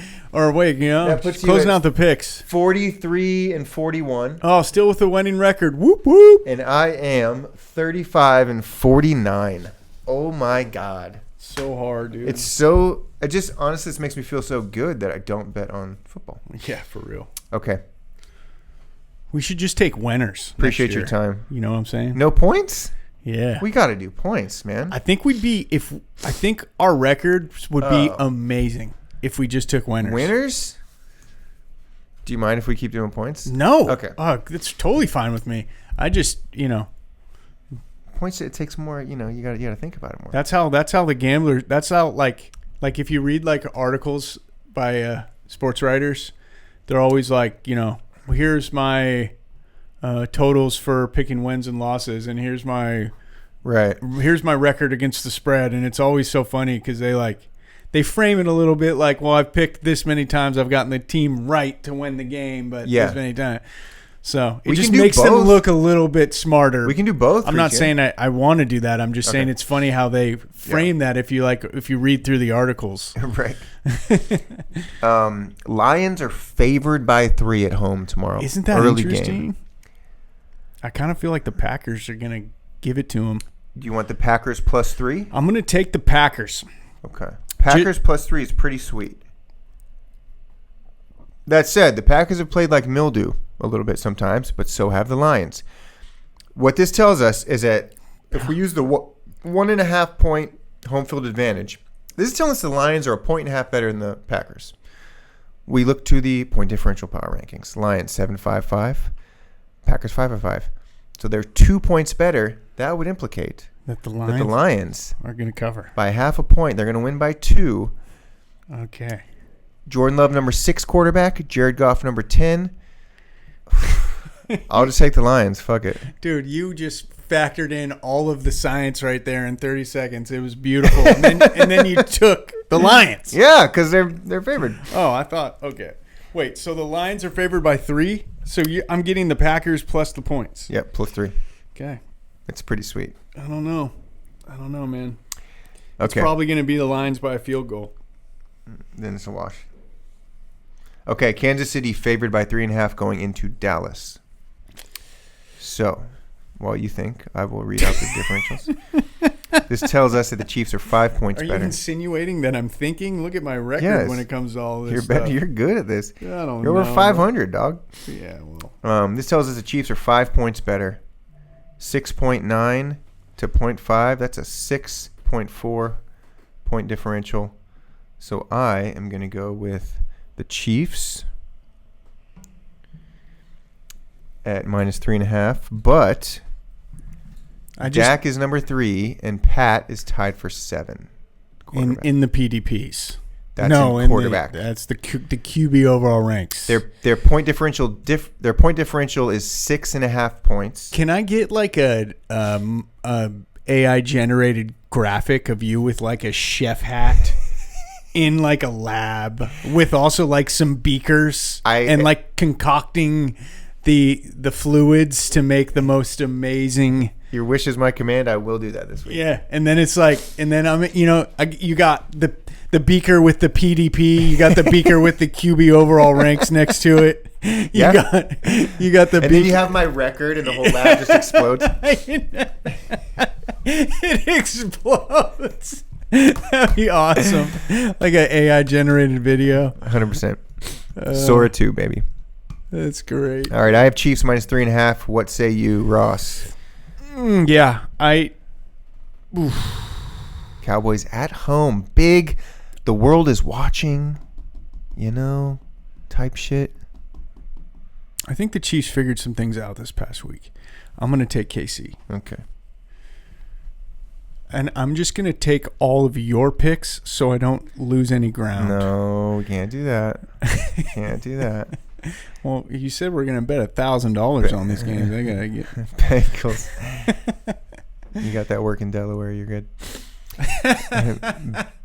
puts you closing at out the picks. 43 and 41. Oh, still with the winning record. Whoop whoop. And I am 35 and 49. Oh my God. So hard, dude. It just honestly, this makes me feel so good that I don't bet on football. Yeah, for real. Okay. We should just take winners. Appreciate your time. You know what I'm saying? No points? Yeah. We got to do points, man. I think I think our records would be amazing if we just took winners. Winners? Do you mind if we keep doing points? No. Okay. It's totally fine with me. I just, points, it takes more, you got to think about it more. That's how the gambler, that's how like if you read like articles by sports writers, they're always like, well, here's my totals for picking wins and losses, and here's my record against the spread, and it's always so funny because they frame it a little bit like, well, I've picked this many times, I've gotten the team right to win the game, but this many times. So it just makes them look a little bit smarter. We can do both. I'm not saying I want to do that. I'm just saying it's funny how they frame that if you read through the articles. Right. Lions are favored by 3 at home tomorrow. Isn't that interesting? Game. I kind of feel like the Packers are going to give it to them. Do you want the Packers plus 3? I'm going to take the Packers. Okay. Packers plus 3 is pretty sweet. That said, the Packers have played like mildew a little bit sometimes, but so have the Lions. What this tells us is that if we use the 1.5 point home field advantage, this is telling us the Lions are 1.5 points better than the Packers. We look to the point differential power rankings. Lions 7.55, Packers 5.5. So they're 2 points better. That would implicate that the Lions are going to cover by 0.5 point. They're going to win by 2. Okay. Jordan Love, number 6 quarterback. Jared Goff, number 10. I'll just take the Lions. Fuck it. Dude, you just factored in all of the science right there in 30 seconds. It was beautiful. And then you took the Lions. Yeah, because they're favored. Oh, I thought, okay. Wait, so the Lions are favored by 3? So I'm getting the Packers plus the points. Yep, plus 3. Okay. It's pretty sweet. I don't know, man. Okay. It's probably going to be the Lions by a field goal. Then it's a wash. Okay, Kansas City favored by 3.5 going into Dallas. So, while you think, I will read out the differentials. This tells us that the Chiefs are 5 points better. Are you insinuating that I'm thinking? Look at my record when it comes to all this stuff. You're good at this. I don't know. You're over 500, dog. Yeah, well. This tells us the Chiefs are 5 points better. 6.9 to 0.5. That's a 6.4 point differential. So I am going to go with the Chiefs at minus 3.5, but Dak is number 3 and Pat is tied for 7. In the PDPs. That's in quarterback. That's the QB overall ranks. Their point differential is 6.5 points. Can I get like a AI generated graphic of you with like a chef hat? In like a lab with also like some beakers and like concocting the fluids to make the most amazing. Your wish is my command. I will do that this week. Yeah, and then it's like, and then you got the beaker with the PDP, you got the beaker with the QB overall ranks next to it. You got the beaker. Then you have my record, and the whole lab just explodes. It explodes. That'd be awesome. Like an AI generated video. 100%. Sora 2, baby. That's great. All right, I have Chiefs minus 3.5. What say you, Ross? Yeah, Cowboys at home. Big. The world is watching. Type shit. I think the Chiefs figured some things out this past week. I'm going to take KC. Okay. And I'm just going to take all of your picks so I don't lose any ground. No, can't do that. Can't do that. Well, you said we're going to bet $1,000 on these games. I got to get Bengals. You got that work in Delaware. You're good.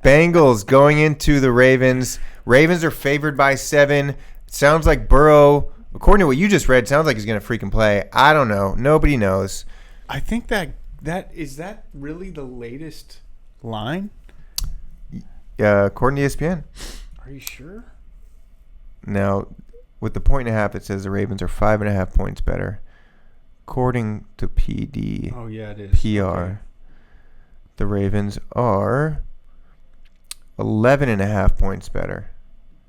Bengals going into the Ravens. Ravens are favored by 7. Sounds like Burrow, according to what you just read, sounds like he's going to freaking play. I don't know. Nobody knows. I think that is that really the latest line? According to ESPN. Are you sure? Now, with the 1.5, it says the Ravens are 5.5 points better. According to PD. Oh yeah, it is. PR. Okay. The Ravens are 11.5 points better.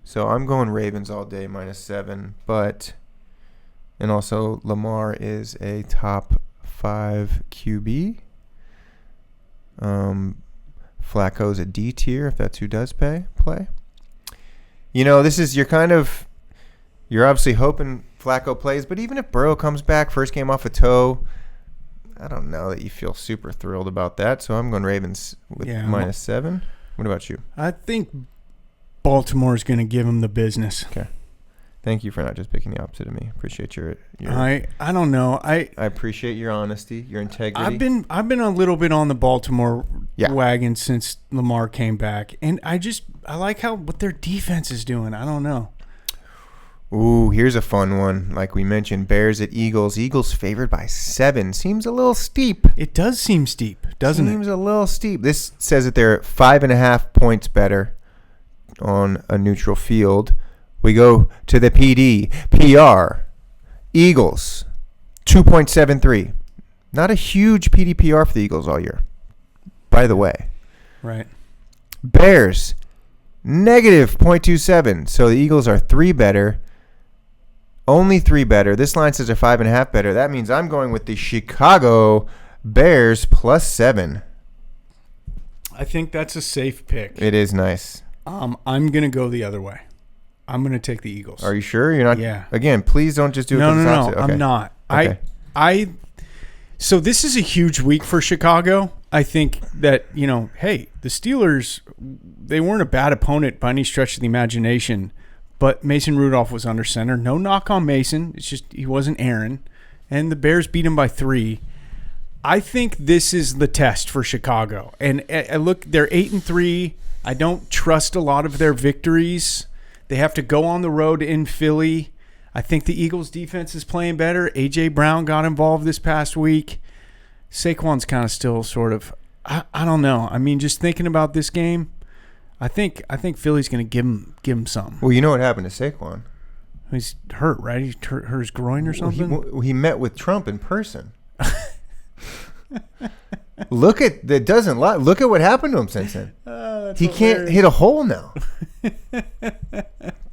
So I'm going Ravens all day minus 7, and also Lamar is a top 5 QB. Flacco's a D tier if that's who does play. This is you're obviously hoping Flacco plays, but even if Burrow comes back, first game off a toe, I don't know that you feel super thrilled about that. So I'm going Ravens with minus 7. What about you? I think Baltimore's going to give him the business. Okay. Thank you for not just picking the opposite of me. Appreciate your I don't know. I appreciate your honesty, your integrity. I've been a little bit on the Baltimore Yeah. wagon since Lamar came back, and I like what their defense is doing. I don't know. Ooh, here's a fun one. Like we mentioned, Bears at Eagles. Eagles favored by 7. Seems a little steep. It does seem steep, doesn't it? Seems a little steep. This says that they're 5.5 points better on a neutral field. We go to the PR. Eagles, 2.73. Not a huge PDPR for the Eagles all year, by the way. Right. Bears, negative 0.27. So the Eagles are 3 better. Only 3 better. This line says they're 5.5 better. That means I'm going with the Chicago Bears plus 7. I think that's a safe pick. It is nice. I'm going to go the other way. I'm going to take the Eagles. Are you sure? You're not? Yeah. Again, please don't just do it. No, Okay. I'm not. Okay. So this is a huge week for Chicago. I think that, hey, the Steelers, they weren't a bad opponent by any stretch of the imagination, but Mason Rudolph was under center. No knock on Mason. It's just he wasn't Aaron. And the Bears beat him by 3. I think this is the test for Chicago. And I look, they're 8-3. I don't trust a lot of their victories. They have to go on the road in Philly. I think the Eagles' defense is playing better. A.J. Brown got involved this past week. Saquon's kind of still sort of, I don't know. I mean, just thinking about this game, I think Philly's going to give him something. Well, you know what happened to Saquon? He's hurt, right? He hurt his groin or something? He met with Trump in person. Look at what happened to him since then. He can't hit a hole now.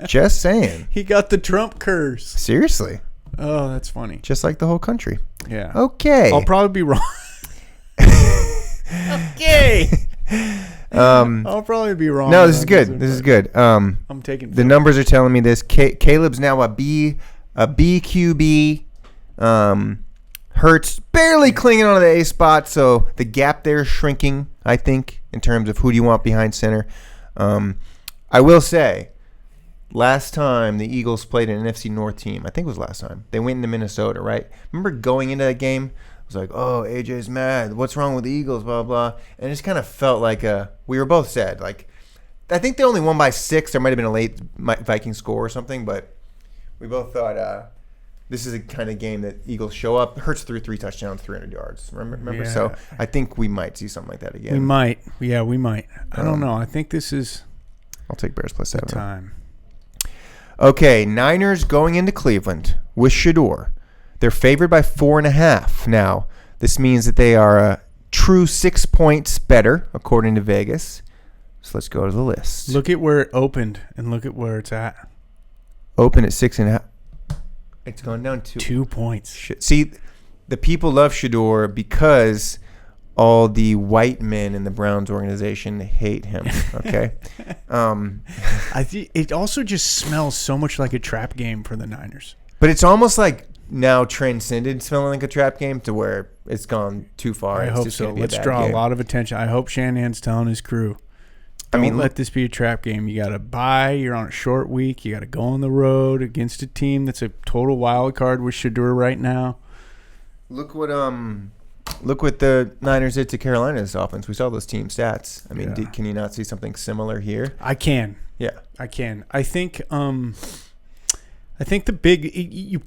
Just saying. He got the Trump curse. Seriously. Oh, that's funny. Just like the whole country. Yeah. Okay. I'll probably be wrong. Okay. I'll probably be wrong. No, this is good. This is good. I'm taking the numbers are telling me this. Caleb's now a BQB. Hurts barely clinging onto the A spot, so the gap there is shrinking, I think, in terms of who do you want behind center. I will say, last time the Eagles played an NFC North team, I think it was last time, they went into Minnesota, right? Remember going into that game? I was like, oh, AJ's mad. What's wrong with the Eagles, blah, blah. And it just kind of felt like we were both sad. Like, I think they only won by 6. There might have been a late Vikings score or something, but we both thought this is a kind of game that Eagles show up. Hurts threw 3 touchdowns, 300 yards. Remember? Yeah. So I think we might see something like that again. We might. Yeah, we might. I don't know. I think this is I'll take Bears plus 7. Time. Okay, Niners going into Cleveland with Shedeur. They're favored by 4.5 now. This means that they are a true 6 points better, according to Vegas. So let's go to the list. Look at where it opened and look at where it's at. Open at 6.5. It's gone down 2 points. See, the people love Shedeur because all the white men in the Browns organization hate him. Okay, I think it also just smells so much like a trap game for the Niners. But it's almost like now transcended smelling like a trap game to where it's gone too far. I hope so. Let's draw a lot of attention. I hope Shanahan's telling his crew, Don't let this be a trap game. You got to buy. You're on a short week. You got to go on the road against a team that's a total wild card with Shedeur right now. Look what the Niners did to Carolina this offense. We saw those team stats. I mean, can you not see something similar here? I can. Yeah, I can. I think the big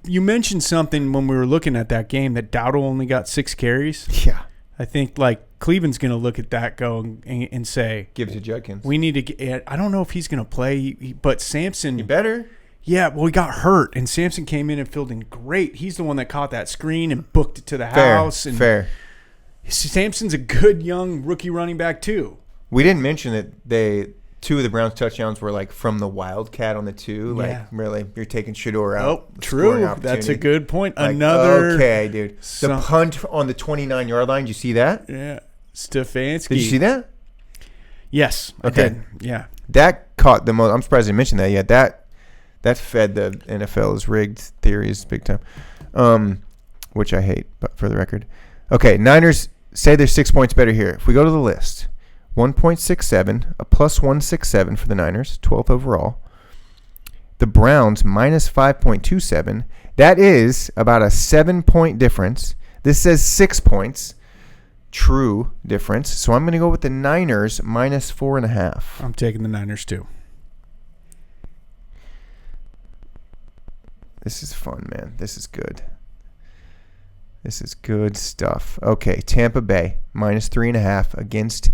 you mentioned something when we were looking at that game that Dowdle only got 6 carries. Yeah. I think Cleveland's going to look at that and say, give it to Judkins. We need to get. I don't know if he's going to play, but Sampson. You better. Yeah, well, he got hurt, and Sampson came in and filled in great. He's the one that caught that screen and booked it to the house. And fair. Sampson's a good young rookie running back too. We didn't mention that 2 of the Browns' touchdowns were from the Wildcat on the 2. Really, you're taking Shedeur out. Oh, true. That's a good point. Another. Okay, dude. The punt on the 29-yard line. Did you see that? Yeah. Stefanski. Did you see that? Yes. Okay. I did. Yeah. That caught the most. I'm surprised I didn't mention that. Yeah. That fed the NFL's rigged theories big time, which I hate, but for the record. Okay. Niners say they're 6 points better here. If we go to the list. 1.67, a plus 167 for the Niners, 12th overall. the Browns minus 5.27. That is about a 7-point difference. This says 6 points. True difference. So I'm going to go with the Niners minus 4.5. I'm taking the Niners too. This is fun, man. This is good. This is good stuff. Okay, Tampa Bay minus 3.5 against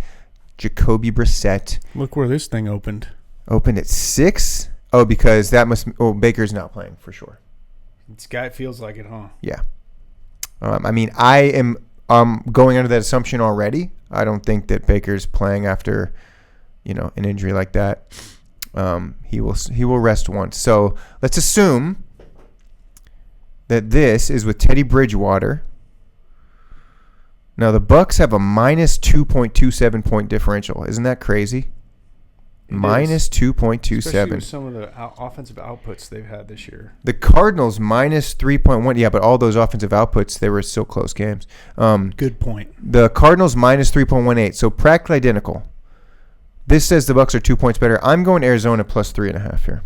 Jacoby Brissett. Look where this thing opened. Opened at 6. Oh, because that must. Oh, Baker's not playing for sure. This guy feels like it, huh? Yeah. I mean, I am going under that assumption already. I don't think that Baker's playing after, an injury like that. He will rest once. So let's assume that this is with Teddy Bridgewater. Now the Bucs have a minus 2.27 point differential. Isn't that crazy? Minus 2.27. Especially with some of the offensive outputs they've had this year. The Cardinals minus 3.1. Yeah, but all those offensive outputs, they were still close games. Good point. The Cardinals minus 3.18. So practically identical. This says the Bucs are 2 points better. I'm going Arizona plus 3.5 here.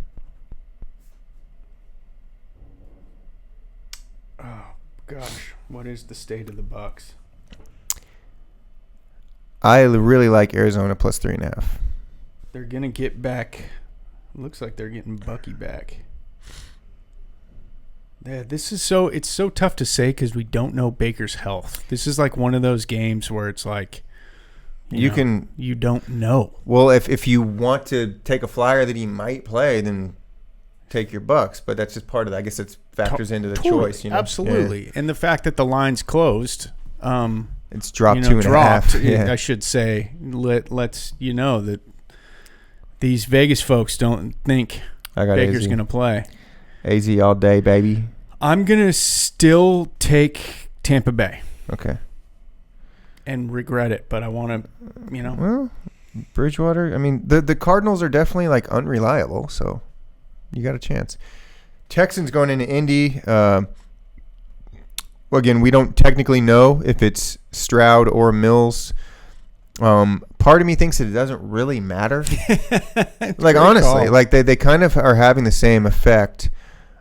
Oh gosh, what is the state of the Bucs? I really like Arizona plus 3.5. They're going to get back. Looks like they're getting Bucky back. Yeah, it's so tough to say because we don't know Baker's health. This is like one of those games where it's like you don't know. Well, if you want to take a flyer that he might play, then take your Bucs. But that's just part of that. I guess it factors into the choice. Absolutely. Yeah. And the fact that the line's closed. It's dropped 2.5. Yeah. I should say. Let's that these Vegas folks don't think Baker's going to play. AZ all day, baby. I'm going to still take Tampa Bay. Okay. And regret it, but I want to, Well, Bridgewater, I mean, the Cardinals are definitely like unreliable, so you got a chance. Texans going into Indy. Well, again, we don't technically know if it's Stroud or Mills. Part of me thinks that it doesn't really matter. Like, honestly, like they kind of are having the same effect.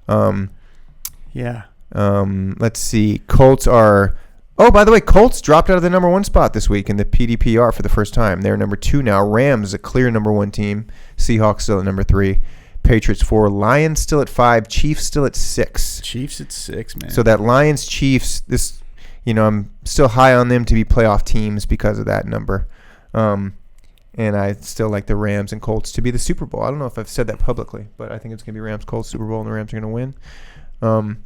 Yeah. Let's see. Colts are. Oh, by the way, Colts dropped out of the number 1 spot this week in the PDPR for the first time. They're number 2 now. Rams a clear number 1 team. Seahawks still at number 3. Patriots 4. Lions still at 5. Chiefs still at 6. Chiefs at 6, man. So that Lions Chiefs, this, I'm still high on them to be playoff teams because of that number. And I still like the Rams and Colts to be the Super Bowl. I don't know if I've said that publicly, but I think it's going to be Rams Colts Super Bowl and the Rams are going to win.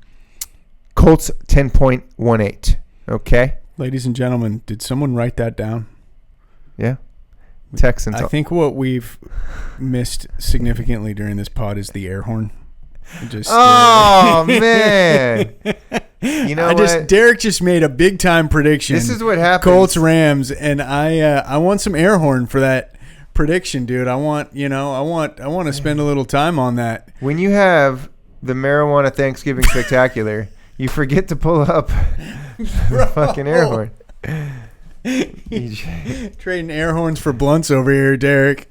Colts 10.18. Okay. Ladies and gentlemen, did someone write that down? Yeah. Texans. I think what we've missed significantly during this pod is the air horn. Man. You know what? Derek just made a big time prediction. This is what happens. Colts Rams, and I want some air horn for that prediction, dude. I want to spend a little time on that. When you have the marijuana Thanksgiving spectacular, you forget to pull up the fucking air horn. Trading air horns for blunts over here, Derek.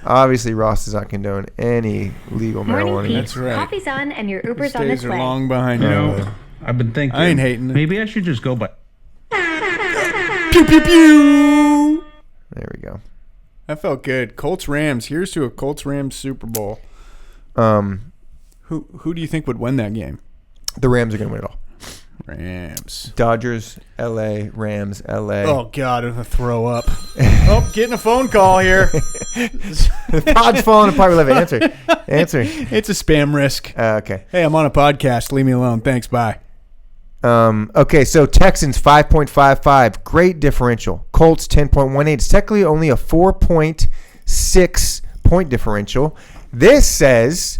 Obviously, Ross does not condone any legal marijuana. That's right. Coffee's on and your Uber's These on days its are way. long behind you. I've been thinking. I ain't hating. Maybe I should just go by. Pew pew pew. There we go. That felt good. Colts Rams. Here's to a Colts Rams Super Bowl. Who do you think would win that game? The Rams are going to win it all. Rams. Dodgers, LA, Rams, LA. Oh, God, I'm going to throw up. Oh, getting a phone call here. The pod's falling apart. We'll have an answer. It's a spam risk. Okay. Hey, I'm on a podcast. Leave me alone. Thanks. Bye. Okay, so Texans 5.55. Great differential. Colts 10.18. It's technically only a 4.6 point differential. This says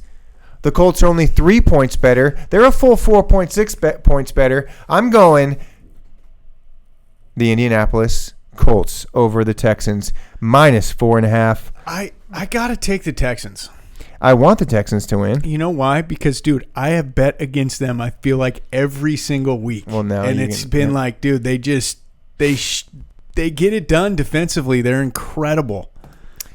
the Colts are only 3 points better. They're a full 4.6 points better. I'm going the Indianapolis Colts over the Texans minus 4.5. I got to take the Texans. I want the Texans to win. You know why? Because, dude, I have bet against them, I feel like, every single week. Well, now and it's been like, dude, they get it done defensively. They're incredible.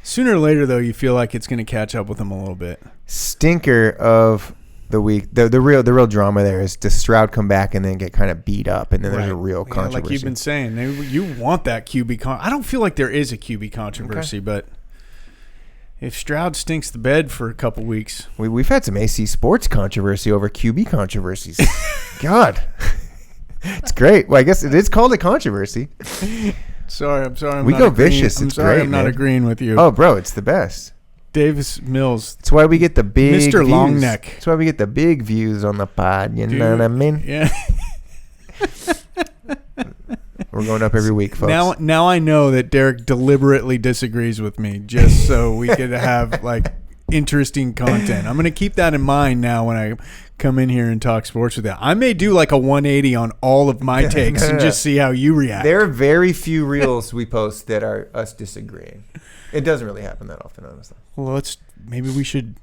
Sooner or later, though, you feel like it's going to catch up with them a little bit. stinker of the week, the real drama there is, does Stroud come back and then get kind of beat up, and then there's a real controversy. Like you've been saying, you want that QB I don't feel like there is a QB controversy, but if Stroud stinks the bed for a couple weeks, we've had some AC Sports controversy over QB controversies. God, it's great. Well, I guess it is called a controversy. Sorry, I'm sorry. We go vicious. I'm sorry, I'm not agreeing with you. Oh, bro, it's the best. Davis Mills. That's why we get the big Mr. views. Longneck. That's why we get the big views on the pod. You know what I mean? Yeah. We're going up every week, folks. Now I know that Derek deliberately disagrees with me just so we could have like interesting content. I'm going to keep that in mind now when I come in here and talk sports with you. I may do like a 180 on all of my takes and just see how you react. There are very few reels we post that are us disagreeing. It doesn't really happen that often, honestly. Well, maybe we should